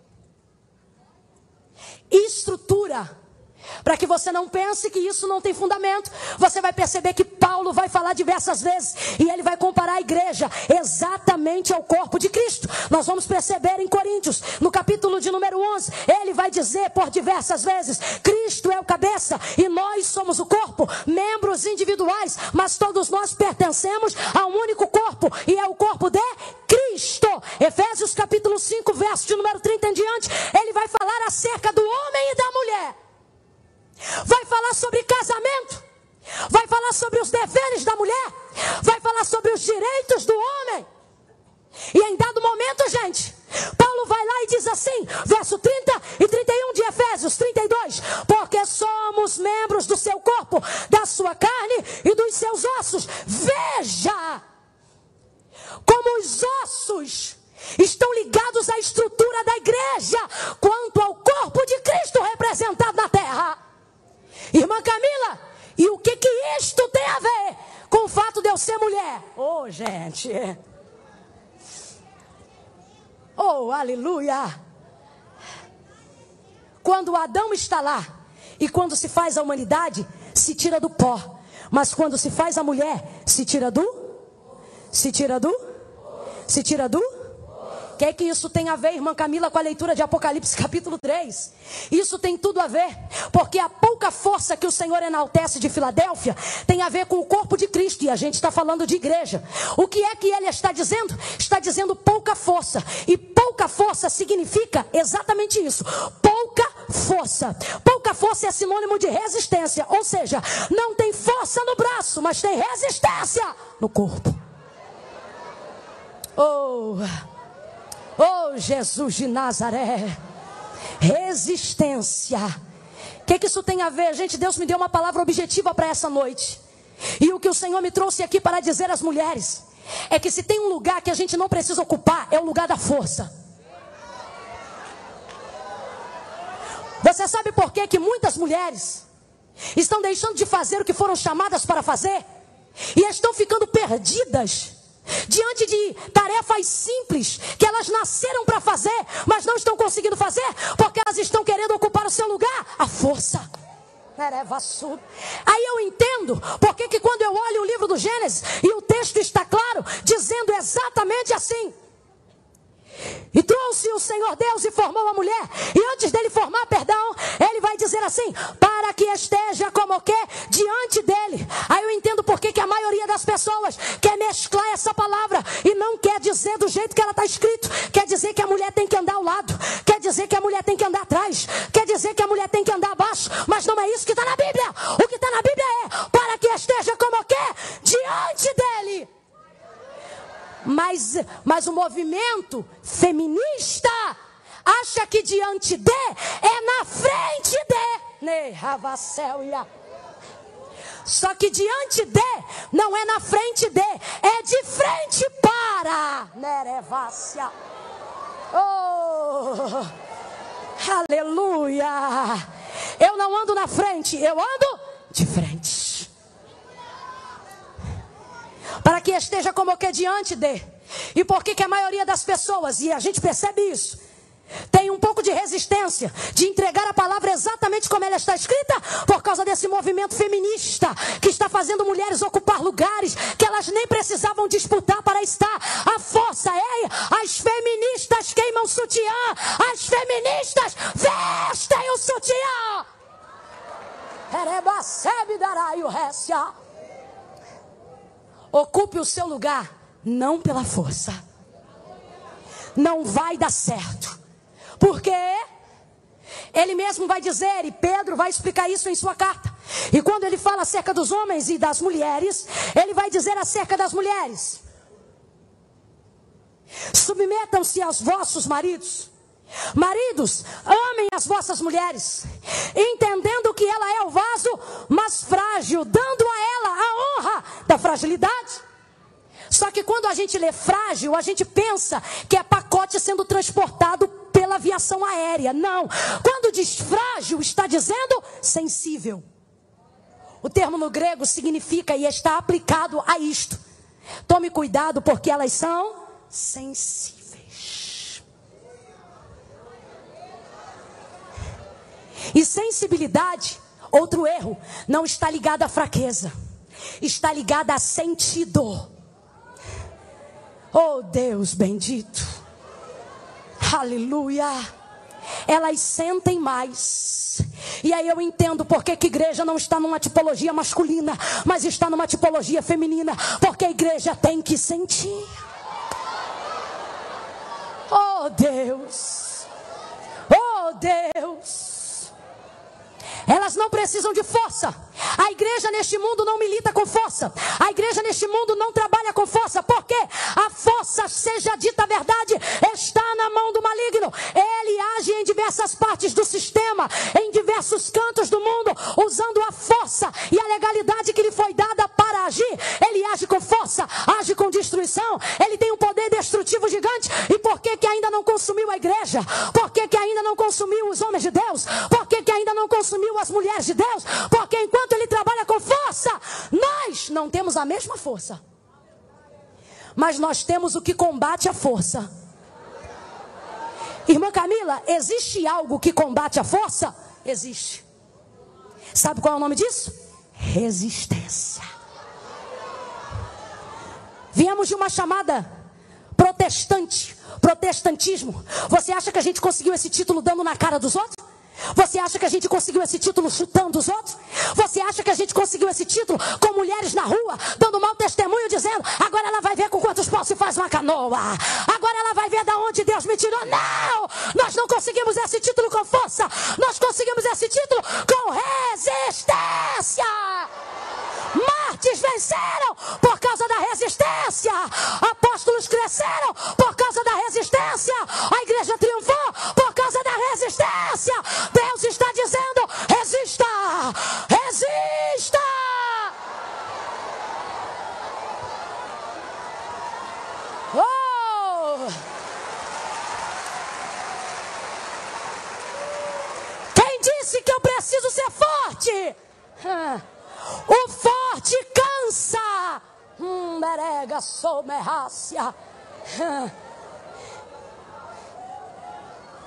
Estrutura. Para que você não pense que isso não tem fundamento, você vai perceber que Paulo vai falar diversas vezes, e ele vai comparar a igreja exatamente ao corpo de Cristo. Nós vamos perceber em Coríntios, no capítulo de número 11, ele vai dizer por diversas vezes: Cristo é o cabeça e nós somos o corpo, membros individuais, mas todos nós pertencemos a um único corpo, e é o corpo de Cristo. Efésios capítulo 5, verso de número 30 em diante, ele vai falar acerca do homem e da mulher. Vai falar sobre casamento, vai falar sobre os deveres da mulher, vai falar sobre os direitos do homem. E em dado momento, gente, Paulo vai lá e diz assim, verso 30 e 31 de Efésios 32: porque somos membros do seu corpo, da sua carne e dos seus ossos. Veja como os ossos estão ligados à estrutura da igreja, quanto ao corpo de Cristo representado na terra. Irmã Camila, e o que isto tem a ver com o fato de eu ser mulher? Oh, gente. Oh, aleluia. Quando Adão está lá, e quando se faz a humanidade, se tira do pó. Mas quando se faz a mulher, se tira do? O que isso tem a ver, irmã Camila, com a leitura de Apocalipse capítulo 3? Isso tem tudo a ver, porque a pouca força que o Senhor enaltece de Filadélfia tem a ver com o corpo de Cristo, e a gente está falando de igreja. O que é que ele está dizendo? Está dizendo pouca força, e pouca força significa exatamente isso, pouca força. Pouca força é sinônimo de resistência, ou seja, não tem força no braço, mas tem resistência no corpo. Oh, Jesus de Nazaré, resistência. O que isso tem a ver? Gente, Deus me deu uma palavra objetiva para essa noite. E o que o Senhor me trouxe aqui para dizer às mulheres é que se tem um lugar que a gente não precisa ocupar, é o lugar da força. Você sabe por que muitas mulheres estão deixando de fazer o que foram chamadas para fazer? E estão ficando perdidas diante de tarefas simples que elas nasceram para fazer, mas não estão conseguindo fazer, porque elas estão querendo ocupar o seu lugar, a força. Aí eu entendo porque que quando eu olho o livro do Gênesis, e o texto está claro, dizendo exatamente assim: e trouxe o Senhor Deus e formou a mulher. E antes dele formar, ele vai dizer assim: para que esteja como o quê? Diante dele. Aí eu entendo porque que a maioria das pessoas quer mesclar essa palavra e não quer dizer do jeito que ela está escrito. Quer dizer que a mulher tem que andar ao lado, quer dizer que a mulher tem que andar atrás, quer dizer que a mulher tem que andar abaixo. Mas não é isso que está na Bíblia. O que está na Bíblia é: para que esteja como o quê? Diante dele. Mas o movimento feminista acha que diante de é na frente de. Só que diante de não é na frente de, é de frente para. Nerevácia. Oh, aleluia. Eu não ando na frente, eu ando de frente. Para que esteja como que diante de. E por que a maioria das pessoas, e a gente percebe isso, tem um pouco de resistência de entregar a palavra exatamente como ela está escrita? Por causa desse movimento feminista que está fazendo mulheres ocupar lugares que elas nem precisavam disputar para estar. A força é: as feministas queimam sutiã, as feministas vestem o sutiã. Ocupe o seu lugar, não pela força. Não vai dar certo. Porque ele mesmo vai dizer, e Pedro vai explicar isso em sua carta. E quando ele fala acerca dos homens e das mulheres, ele vai dizer acerca das mulheres: submetam-se aos vossos maridos. Maridos, amem as vossas mulheres, entendendo que ela é o vaso mais frágil, dando a ela a honra da fragilidade. Só que quando a gente lê frágil, a gente pensa que é pacote sendo transportado pela aviação aérea. Não. Quando diz frágil, está dizendo sensível. O termo no grego significa e está aplicado a isto. Tome cuidado porque elas são sensíveis. E sensibilidade, outro erro, não está ligada à fraqueza. Está ligada a sentido. Oh Deus bendito, aleluia. Elas sentem mais. E aí eu entendo porque que a igreja não está numa tipologia masculina, mas está numa tipologia feminina. Porque a igreja tem que sentir. Oh Deus, oh Deus. Elas não precisam de força. A igreja neste mundo não milita com força. A igreja neste mundo não trabalha com força. Porque a força, seja dita a verdade, está na mão do maligno. Ele age em diversas partes do sistema, em diversos cantos do mundo, usando a força e a legalidade que lhe foi dada para agir. Ele age com força, age com destruição. Ele tem um poder destrutivo gigante. E por que ainda não consumiu a igreja? Por que ainda não consumiu os homens de Deus? Por que ainda não consumiu as mulheres de Deus? Porque enquanto ele trabalha com força, nós não temos a mesma força, mas nós temos o que combate a força. Irmã Camila, existe algo que combate a força? Existe. Sabe qual é o nome disso? Resistência. Viemos de uma chamada protestante, protestantismo. Você acha que a gente conseguiu esse título dando na cara dos outros? Você acha que a gente conseguiu esse título chutando os outros? Você acha que a gente conseguiu esse título com mulheres na rua, dando mau testemunho, dizendo: agora ela vai ver com quantos paus se faz uma canoa, agora ela vai ver de onde Deus me tirou? Não! Nós não conseguimos esse título com força. Nós conseguimos esse título com resistência. Mártires venceram por causa da resistência. Apóstolos cresceram por causa da resistência. A igreja triunfou por causa da resistência. Deus está dizendo: resista, resista. Oh! Quem disse que eu preciso ser forte? O forte cansa. Merega somerrácia.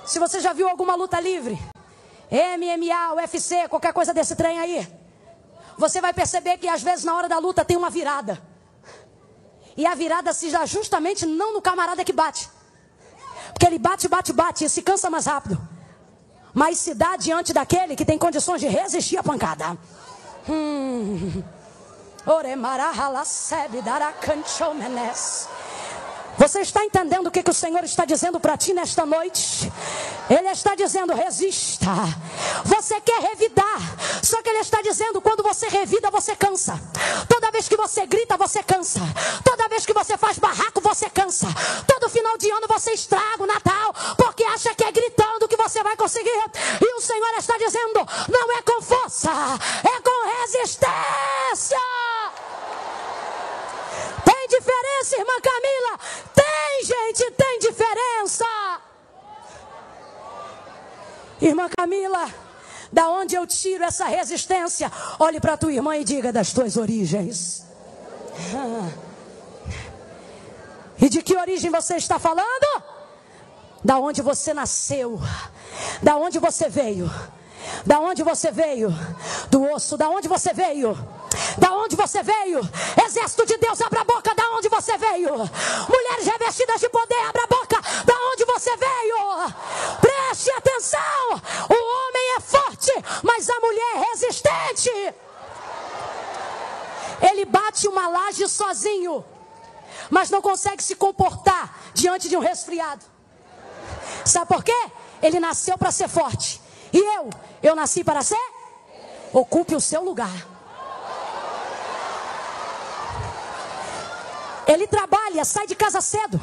Se você já viu alguma luta livre, MMA, UFC, qualquer coisa desse trem aí, você vai perceber que às vezes na hora da luta tem uma virada. E a virada se dá justamente não no camarada que bate, porque ele bate e se cansa mais rápido, mas se dá diante daquele que tem condições de resistir à pancada. Você está entendendo o que o Senhor está dizendo para ti nesta noite? Ele está dizendo, resista. Você quer revidar, só que ele está dizendo, quando você revida, você cansa. Toda vez que você grita, você cansa. Toda vez que você faz barraco, você cansa. Todo final de ano você estraga o Natal, porque acha que é gritando que você vai conseguir. E o Senhor está dizendo, não é com força, é com resistência. Tem diferença, irmã Camila? Tem, gente, tem diferença. Irmã Camila, da onde eu tiro essa resistência? Olhe para tua irmã e diga, das tuas origens. E de que origem você está falando? Da onde você nasceu. Da onde você veio. Da onde você veio? Do osso. Da onde você veio? Da onde você veio? Exército de Deus, abra a boca. Da onde você veio? Mulheres revestidas de poder, abra a boca. Da onde você veio? Preste atenção. O homem é forte, mas a mulher é resistente. Ele bate uma laje sozinho, mas não consegue se comportar diante de um resfriado. Sabe por quê? Ele nasceu para ser forte. E eu nasci para ser? Ocupe o seu lugar. Ele trabalha, sai de casa cedo,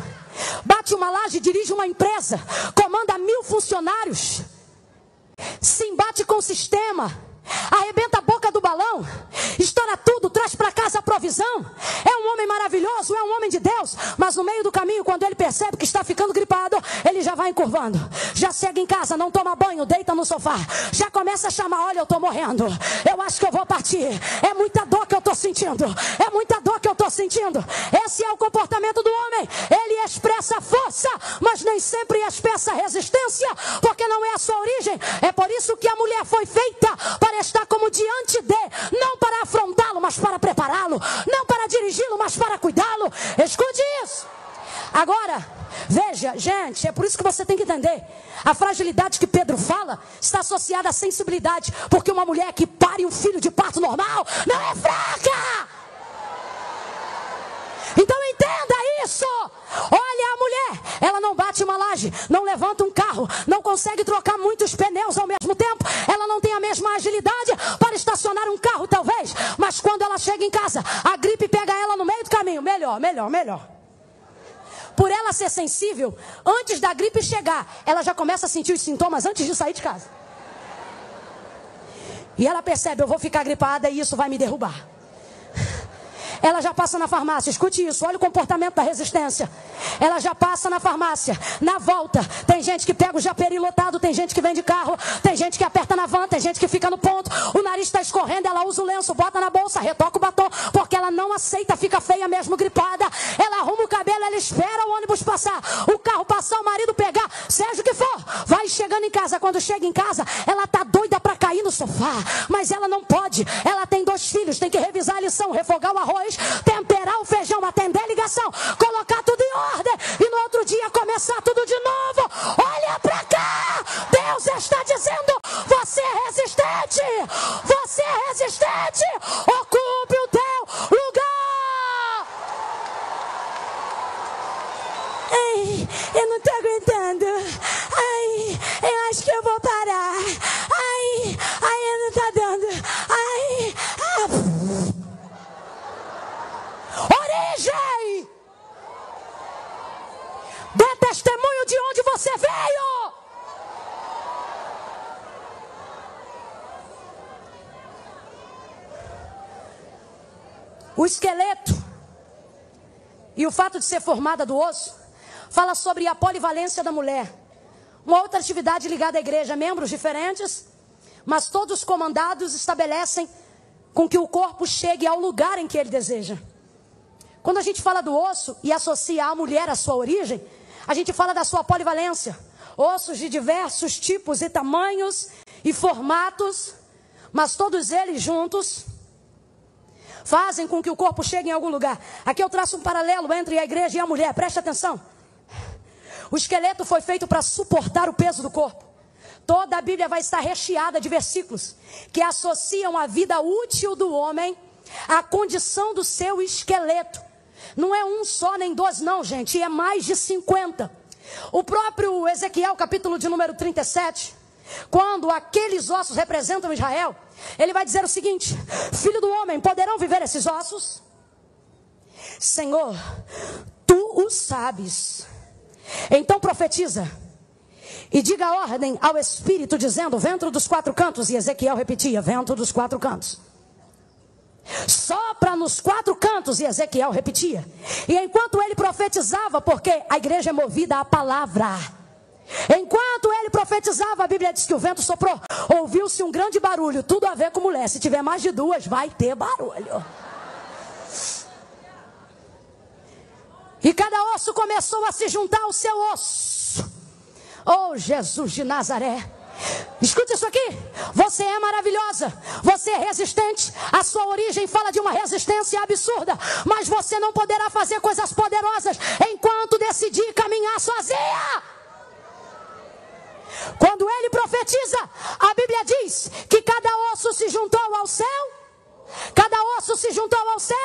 bate uma laje, dirige uma empresa, comanda 1000 funcionários, se embate com o sistema, arrebenta a boca do balão, estoura tudo, traz para casa a provisão. É um homem maravilhoso, é um homem de Deus, mas no meio do caminho, quando ele percebe que está ficando gripado, ele já vai encurvando, já segue em casa, não toma banho, deita no sofá, já começa a chamar, olha, eu estou morrendo, eu acho que eu vou partir, é muita dor que eu estou sentindo, é muita dor que eu estou sentindo. Esse é o comportamento do homem. Ele expressa força, mas nem sempre expressa resistência, porque não é a sua origem. É por isso que a mulher foi feita para estar como diante de, não para afrontá-lo, mas para prepará-lo, não para dirigi-lo, mas para cuidá-lo. Escute isso. Agora, veja, gente, é por isso que você tem que entender. A fragilidade que Pedro fala está associada à sensibilidade, porque uma mulher que pare um filho de parto normal não é fraca. Então entenda isso. Olha a mulher, ela não bate uma laje, não levanta um carro, não consegue trocar muitos pneus ao mesmo tempo, ela não tem a mesma agilidade para estacionar um carro talvez, mas quando ela chega em casa, a gripe pega ela no meio do caminho, melhor. Por ela ser sensível, antes da gripe chegar, ela já começa a sentir os sintomas antes de sair de casa. E ela percebe, eu vou ficar gripada e isso vai me derrubar. Ela já passa na farmácia, escute isso, olha o comportamento da resistência. Ela já passa na farmácia, na volta, tem gente que pega o japeri lotado, tem gente que vem de carro, tem gente que aperta na van, tem gente que fica no ponto, o nariz está escorrendo, ela usa o lenço, bota na bolsa, retoca o batom, porque ela não aceita, fica feia mesmo gripada. Ela arruma o cabelo, ela espera o ônibus passar, o carro passar, o marido pegar, seja o que for, vai chegando em casa. Quando chega em casa, ela tá doida para cair no sofá, mas ela não pode, ela tem 2 filhos, tem que revisar a lição, refogar o arroz, temperar o feijão, atender a ligação, colocar tudo em ordem e no outro dia começar tudo de novo. Olha pra cá, Deus está dizendo, você é resistente, você é resistente, ocupe o teu lugar. Ai, eu não tô aguentando, ai, eu acho que eu vou parar, ai, eu não tá dando, ai, origem. Dê testemunho de onde você veio. O esqueleto e o fato de ser formada do osso fala sobre a polivalência da mulher. Uma outra atividade ligada à igreja, membros diferentes, mas todos comandados estabelecem com que o corpo chegue ao lugar em que ele deseja. Quando a gente fala do osso e associa a mulher à sua origem, a gente fala da sua polivalência. Ossos de diversos tipos e tamanhos e formatos, mas todos eles juntos fazem com que o corpo chegue em algum lugar. Aqui eu traço um paralelo entre a igreja e a mulher, preste atenção. O esqueleto foi feito para suportar o peso do corpo. Toda a Bíblia vai estar recheada de versículos que associam a vida útil do homem à condição do seu esqueleto. Não é um só nem 2 não, gente, é mais de 50. O próprio Ezequiel, capítulo de número 37, quando aqueles ossos representam Israel, ele vai dizer o seguinte: filho do homem, poderão viver esses ossos? Senhor, tu o sabes. Então profetiza e diga a ordem ao Espírito, dizendo: vento dos quatro cantos. E Ezequiel repetia: vento dos quatro cantos. Sopra nos quatro cantos. E Ezequiel repetia. E enquanto ele profetizava, porque a igreja é movida à palavra, enquanto ele profetizava, a Bíblia diz que o vento soprou, ouviu-se um grande barulho. Tudo a ver com mulher. Se tiver mais de duas, vai ter barulho. E cada osso começou a se juntar ao seu osso. Oh, Jesus de Nazaré. Escute isso aqui. Você é maravilhosa, você é resistente. A sua origem fala de uma resistência absurda, mas você não poderá fazer coisas poderosas enquanto decidir caminhar sozinha. Quando ele profetiza, a Bíblia diz que cada osso se juntou ao céu. Cada osso se juntou ao céu.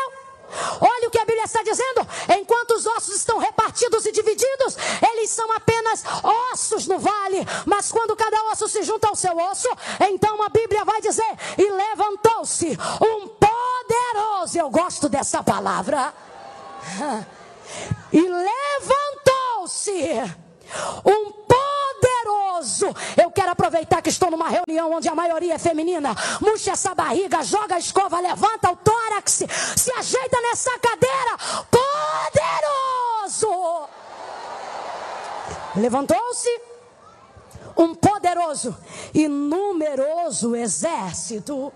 Olha o que a Bíblia está dizendo. Enquanto os ossos estão repartidos e divididos, eles são apenas ossos no vale. Mas quando cada osso se junta ao seu osso, então a Bíblia vai dizer: e levantou-se um poderoso. Eu gosto dessa palavra. E levantou-se um poderoso. Eu quero aproveitar que estou numa reunião onde a maioria é feminina. Murcha essa barriga, joga a escova, levanta o tórax, se ajeita nessa cadeira. Poderoso. Levantou-se um poderoso e numeroso exército.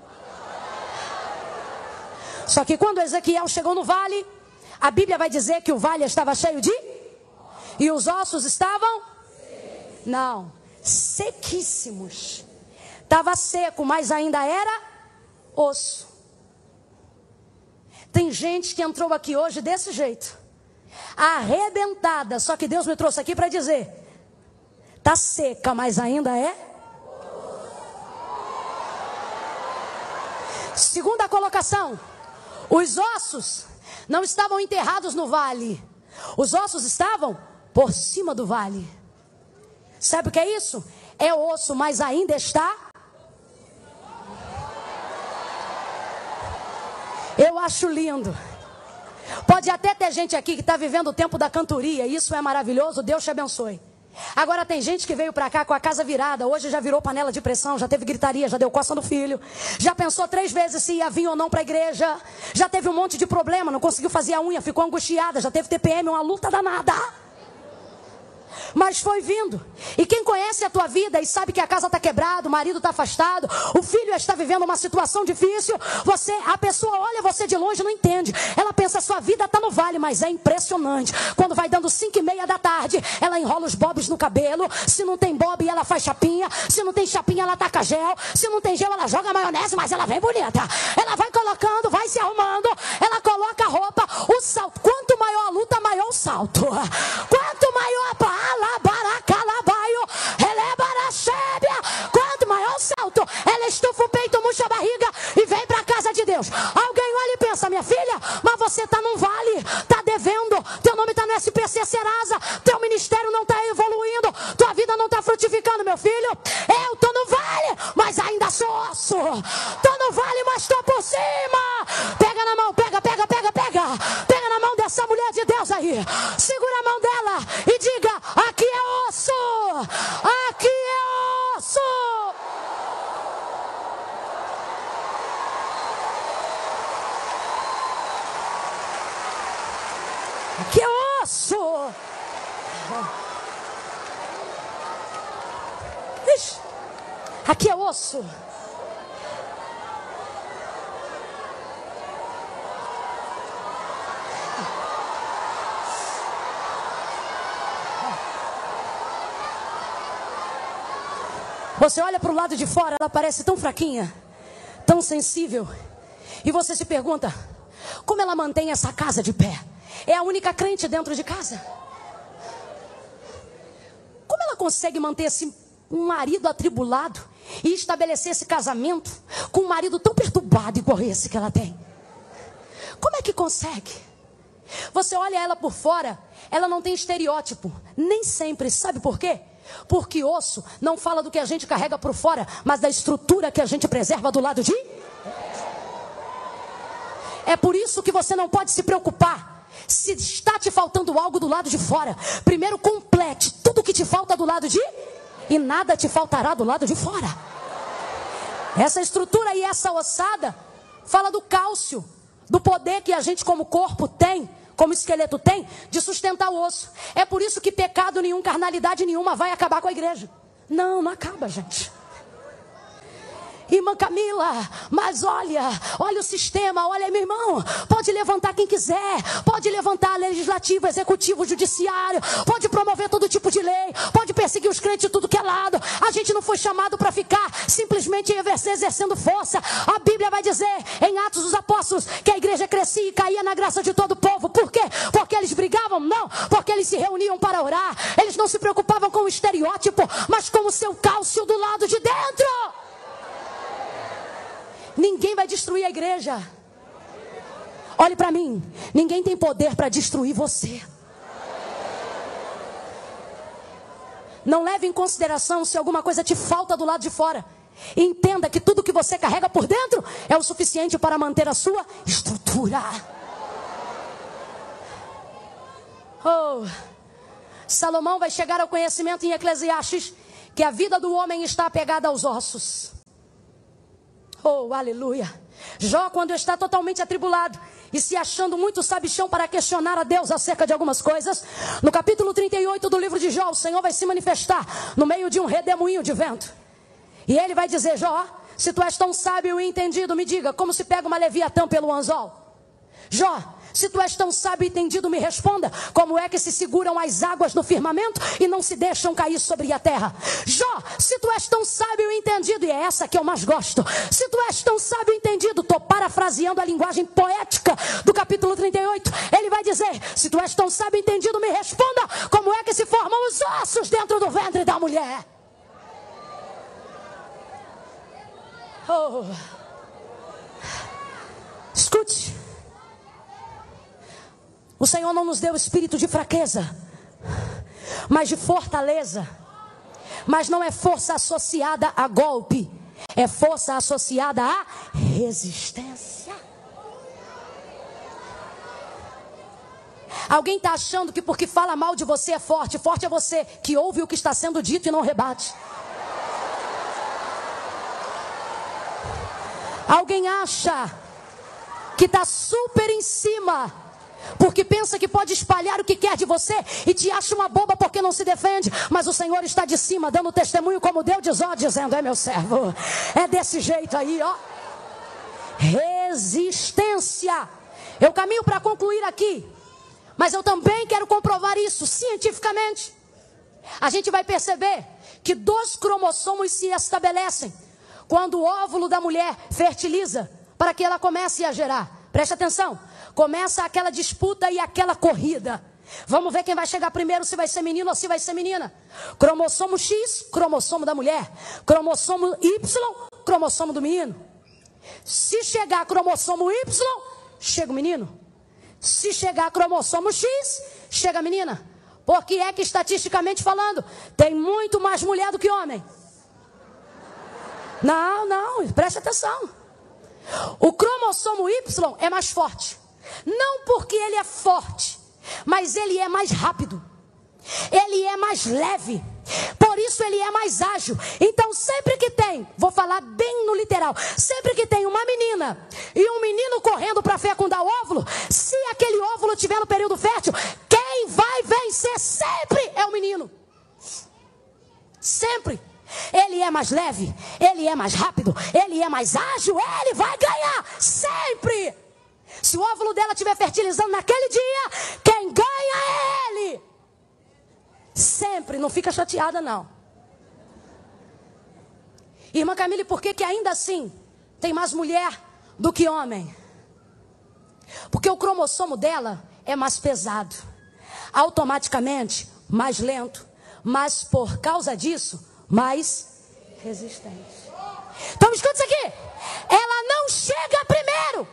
Só que quando Ezequiel chegou no vale, a Bíblia vai dizer que o vale estava cheio de... E os ossos estavam? Não, sequíssimos. Estava seco, mas ainda era osso. Tem gente que entrou aqui hoje desse jeito, arrebentada. Só que Deus me trouxe aqui para dizer: está seca, mas ainda é. Segunda colocação: os ossos não estavam enterrados no vale. Os ossos estavam por cima do vale. Sabe o que é isso? É osso, mas ainda está. Eu acho lindo. Pode até ter gente aqui que está vivendo o tempo da cantoria. Isso é maravilhoso, Deus te abençoe. Agora tem gente que veio para cá com a casa virada. Hoje já virou panela de pressão, já teve gritaria, já deu coça no filho, já pensou 3 vezes se ia vir ou não para a igreja, já teve um monte de problema, não conseguiu fazer a unha, ficou angustiada, já teve TPM, uma luta danada. Mas foi vindo. E quem conhece a tua vida e sabe que a casa está quebrada, o marido está afastado, o filho está vivendo uma situação difícil, a pessoa olha você de longe e não entende. Ela pensa: sua vida está no vale. Mas é impressionante. Quando vai dando 5:30 da tarde, ela enrola os bobs no cabelo. Se não tem bob, ela faz chapinha. Se não tem chapinha, ela taca gel. Se não tem gel, ela joga maionese, mas ela vem bonita. Ela vai colocando, vai se arrumando. Ela coloca a roupa, o salto. Quanto maior a luta, maior o salto. Quanto maior a quanto maior o salto, ela estufa o peito, murcha a barriga e vem para a casa de Deus. Alguém olha e pensa: minha filha, mas você está num vale, está devendo, teu nome está no SPC Serasa, teu ministério não está evoluindo, tua vida não está frutificando. Meu filho, eu estou no vale, mas ainda sou osso. Estou no vale, mas estou por cima. Pega na mão, pega na mão dessa mulher de Deus aí, segura a mão dela e diga: aqui é osso, aqui é osso. Aqui é osso. Ixi, aqui é osso. Você olha para o lado de fora, ela parece tão fraquinha, tão sensível. E você se pergunta: como ela mantém essa casa de pé? É a única crente dentro de casa. Como ela consegue manter esse marido atribulado e estabelecer esse casamento com um marido tão perturbado igual esse que ela tem? Como é que consegue? Você olha ela por fora, ela não tem estereótipo. Nem sempre. Sabe por quê? Porque osso não fala do que a gente carrega por fora, mas da estrutura que a gente preserva do lado de... É por isso que você não pode se preocupar se está te faltando algo do lado de fora. Primeiro complete tudo que te falta do lado de... E nada te faltará do lado de fora. Essa estrutura e essa ossada fala do cálcio, do poder que a gente como corpo tem, como esqueleto tem, de sustentar o osso. É por isso que pecado nenhum, carnalidade nenhuma vai acabar com a igreja. Não, não acaba, gente. Irmã Camila, mas olha o sistema, olha, meu irmão, pode levantar quem quiser, pode levantar legislativo, executivo, judiciário, pode promover todo tipo de lei, pode perseguir os crentes de tudo que é lado. A gente não foi chamado para ficar simplesmente exercendo força. A Bíblia vai dizer em Atos dos Apóstolos que a igreja crescia e caía na graça de todo o povo. Por quê? Porque eles brigavam? Não, porque eles se reuniam para orar. Eles não se preocupavam com o estereótipo, mas com o seu cálcio do lado de dentro. Ninguém vai destruir a igreja. Olhe para mim. Ninguém tem poder para destruir você. Não leve em consideração se alguma coisa te falta do lado de fora. Entenda que tudo que você carrega por dentro é o suficiente para manter a sua estrutura. Oh, Salomão vai chegar ao conhecimento em Eclesiastes que a vida do homem está apegada aos ossos. Oh, aleluia. Jó, quando está totalmente atribulado e se achando muito sabichão para questionar a Deus acerca de algumas coisas, no capítulo 38 do livro de Jó, o Senhor vai se manifestar no meio de um redemoinho de vento. E ele vai dizer: Jó, se tu és tão sábio e entendido, me diga, como se pega uma leviatã pelo anzol? Jó, se tu és tão sábio e entendido, me responda, como é que se seguram as águas no firmamento e não se deixam cair sobre a terra? Jó, se tu és tão sábio e entendido, e é essa que eu mais gosto, se tu és tão sábio e entendido, estou parafraseando a linguagem poética do capítulo 38, ele vai dizer: se tu és tão sábio e entendido, me responda, como é que se formam os ossos dentro do ventre da mulher? Oh. Escute. O Senhor não nos deu espírito de fraqueza, mas de fortaleza. Mas não é força associada a golpe, é força associada a resistência. Alguém está achando que porque fala mal de você é forte. Forte é você que ouve o que está sendo dito e não rebate. Alguém acha que está super em cima porque pensa que pode espalhar o que quer de você e te acha uma boba porque não se defende. Mas o Senhor está de cima dando testemunho como deu de Jó, dizendo: é meu servo. É desse jeito aí, ó. Resistência. Eu caminho para concluir aqui, mas eu também quero comprovar isso cientificamente. A gente vai perceber que 2 cromossomos se estabelecem quando o óvulo da mulher fertiliza para que ela comece a gerar. Preste atenção. Começa aquela disputa e aquela corrida. Vamos ver quem vai chegar primeiro, se vai ser menino ou se vai ser menina. Cromossomo X, cromossomo da mulher. Cromossomo Y, cromossomo do menino. Se chegar cromossomo Y, chega o menino. Se chegar cromossomo X, chega a menina. Porque é que, estatisticamente falando, tem muito mais mulher do que homem. Não, preste atenção. O cromossomo Y é mais forte. Não porque ele é forte, mas ele é mais rápido. Ele é mais leve. Por isso ele é mais ágil. Então sempre que tem, vou falar bem no literal, sempre que tem uma menina e um menino correndo para fecundar o óvulo, se aquele óvulo estiver no período fértil, quem vai vencer sempre é o menino. Sempre. Ele é mais leve, ele é mais rápido, ele é mais ágil, ele vai ganhar sempre. Se o óvulo dela estiver fertilizando naquele dia, quem ganha é ele. Sempre, não fica chateada não. Irmã Camila, por que ainda assim tem mais mulher do que homem? Porque o cromossomo dela é mais pesado, automaticamente mais lento, mas por causa disso, mais resistente. Então escuta isso aqui. Ela não chega primeiro,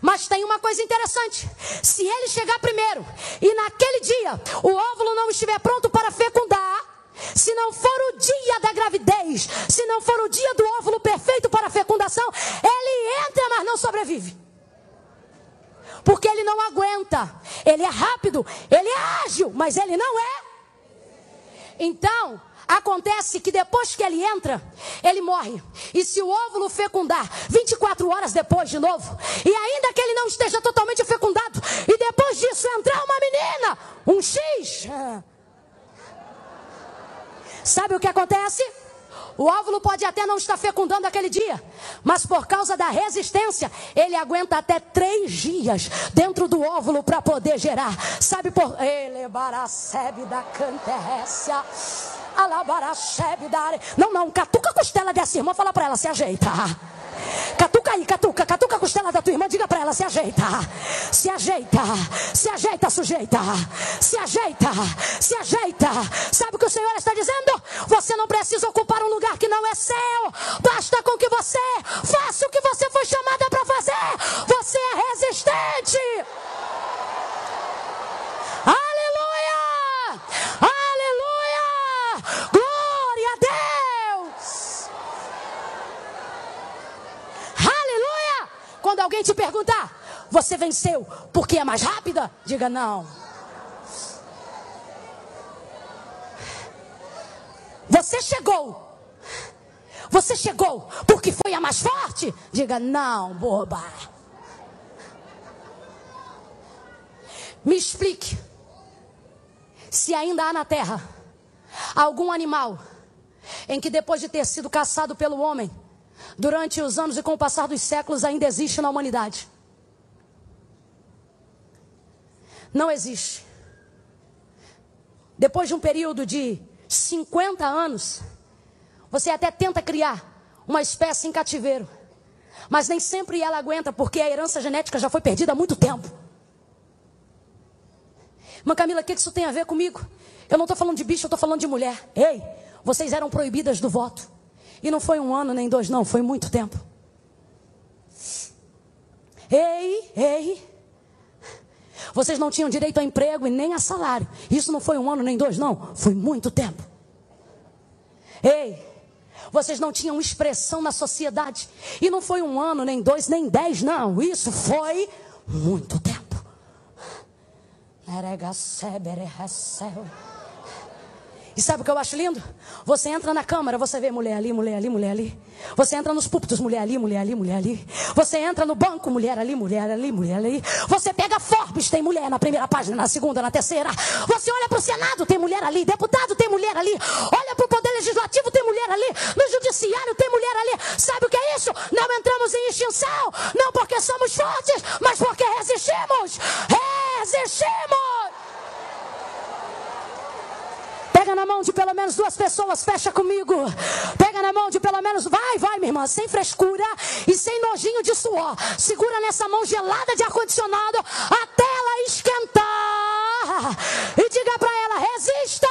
Mas tem uma coisa interessante. Se ele chegar primeiro e naquele dia o óvulo não estiver pronto para fecundar, se não for o dia da gravidez, se não for o dia do óvulo perfeito para a fecundação, ele entra, mas não sobrevive. Porque ele não aguenta. Ele é rápido, ele é ágil, mas ele não é. Então, acontece que depois que ele entra, ele morre. E se o óvulo fecundar 24 horas depois de novo, e ainda que ele não esteja totalmente fecundado, e depois disso entrar uma menina, um X, sabe o que acontece? O óvulo pode até não estar fecundando aquele dia, mas por causa da resistência, ele aguenta até 3 dias dentro do óvulo para poder gerar. Sabe por... Não, catuca a costela dessa irmã, fala para ela, se ajeita. Catuca aí, catuca a costela da tua irmã, diga para ela, se ajeita. Se ajeita, se ajeita, sujeita. Se ajeita, se ajeita. Sabe o que o Senhor está dizendo? Você não precisa ocupar um lugar que não é seu. Basta com que você faça o que você foi chamada para fazer. Você é resistente. Aleluia! Aleluia! Glória a Deus! Aleluia! Quando alguém te perguntar, você venceu porque é mais rápida? Diga não. Você chegou porque foi a mais forte? Diga não, boba. Me explique. Se ainda há na terra algum animal em que depois de ter sido caçado pelo homem, durante os anos e com o passar dos séculos ainda existe na humanidade. Não existe. Depois de um período de 50 anos, você até tenta criar uma espécie em cativeiro, mas nem sempre ela aguenta, porque a herança genética já foi perdida há muito tempo. Irmã Camila, o que isso tem a ver comigo? Eu não estou falando de bicho, eu estou falando de mulher. Ei, vocês eram proibidas do voto. E não foi 1 ano nem 2 não, foi muito tempo. Ei. Vocês não tinham direito a emprego e nem a salário. Isso não foi 1 ano nem 2 não, foi muito tempo. Ei, vocês não tinham expressão na sociedade. E não foi 1 ano, nem 2, nem 10 não. Isso foi muito tempo. E sabe o que eu acho lindo? Você entra na câmara, você vê mulher ali, mulher ali, mulher ali. Você entra nos púlpitos, mulher ali, mulher ali, mulher ali. Você entra no banco, mulher ali, mulher ali, mulher ali. Você pega Forbes, tem mulher na primeira página, na segunda, na terceira. Você olha para o Senado, tem mulher ali. Deputado, tem mulher ali. Olha para o Poder Legislativo, tem mulher ali. No Judiciário, tem mulher ali. Sabe o que é isso? Não entramos em extinção. Não porque somos fortes, mas porque resistimos. Resistimos. Pega na mão de pelo menos 2 pessoas, fecha comigo. Pega na mão de pelo menos, vai minha irmã, sem frescura e sem nojinho de suor. Segura nessa mão gelada de ar-condicionado até ela esquentar. E diga pra ela, resista.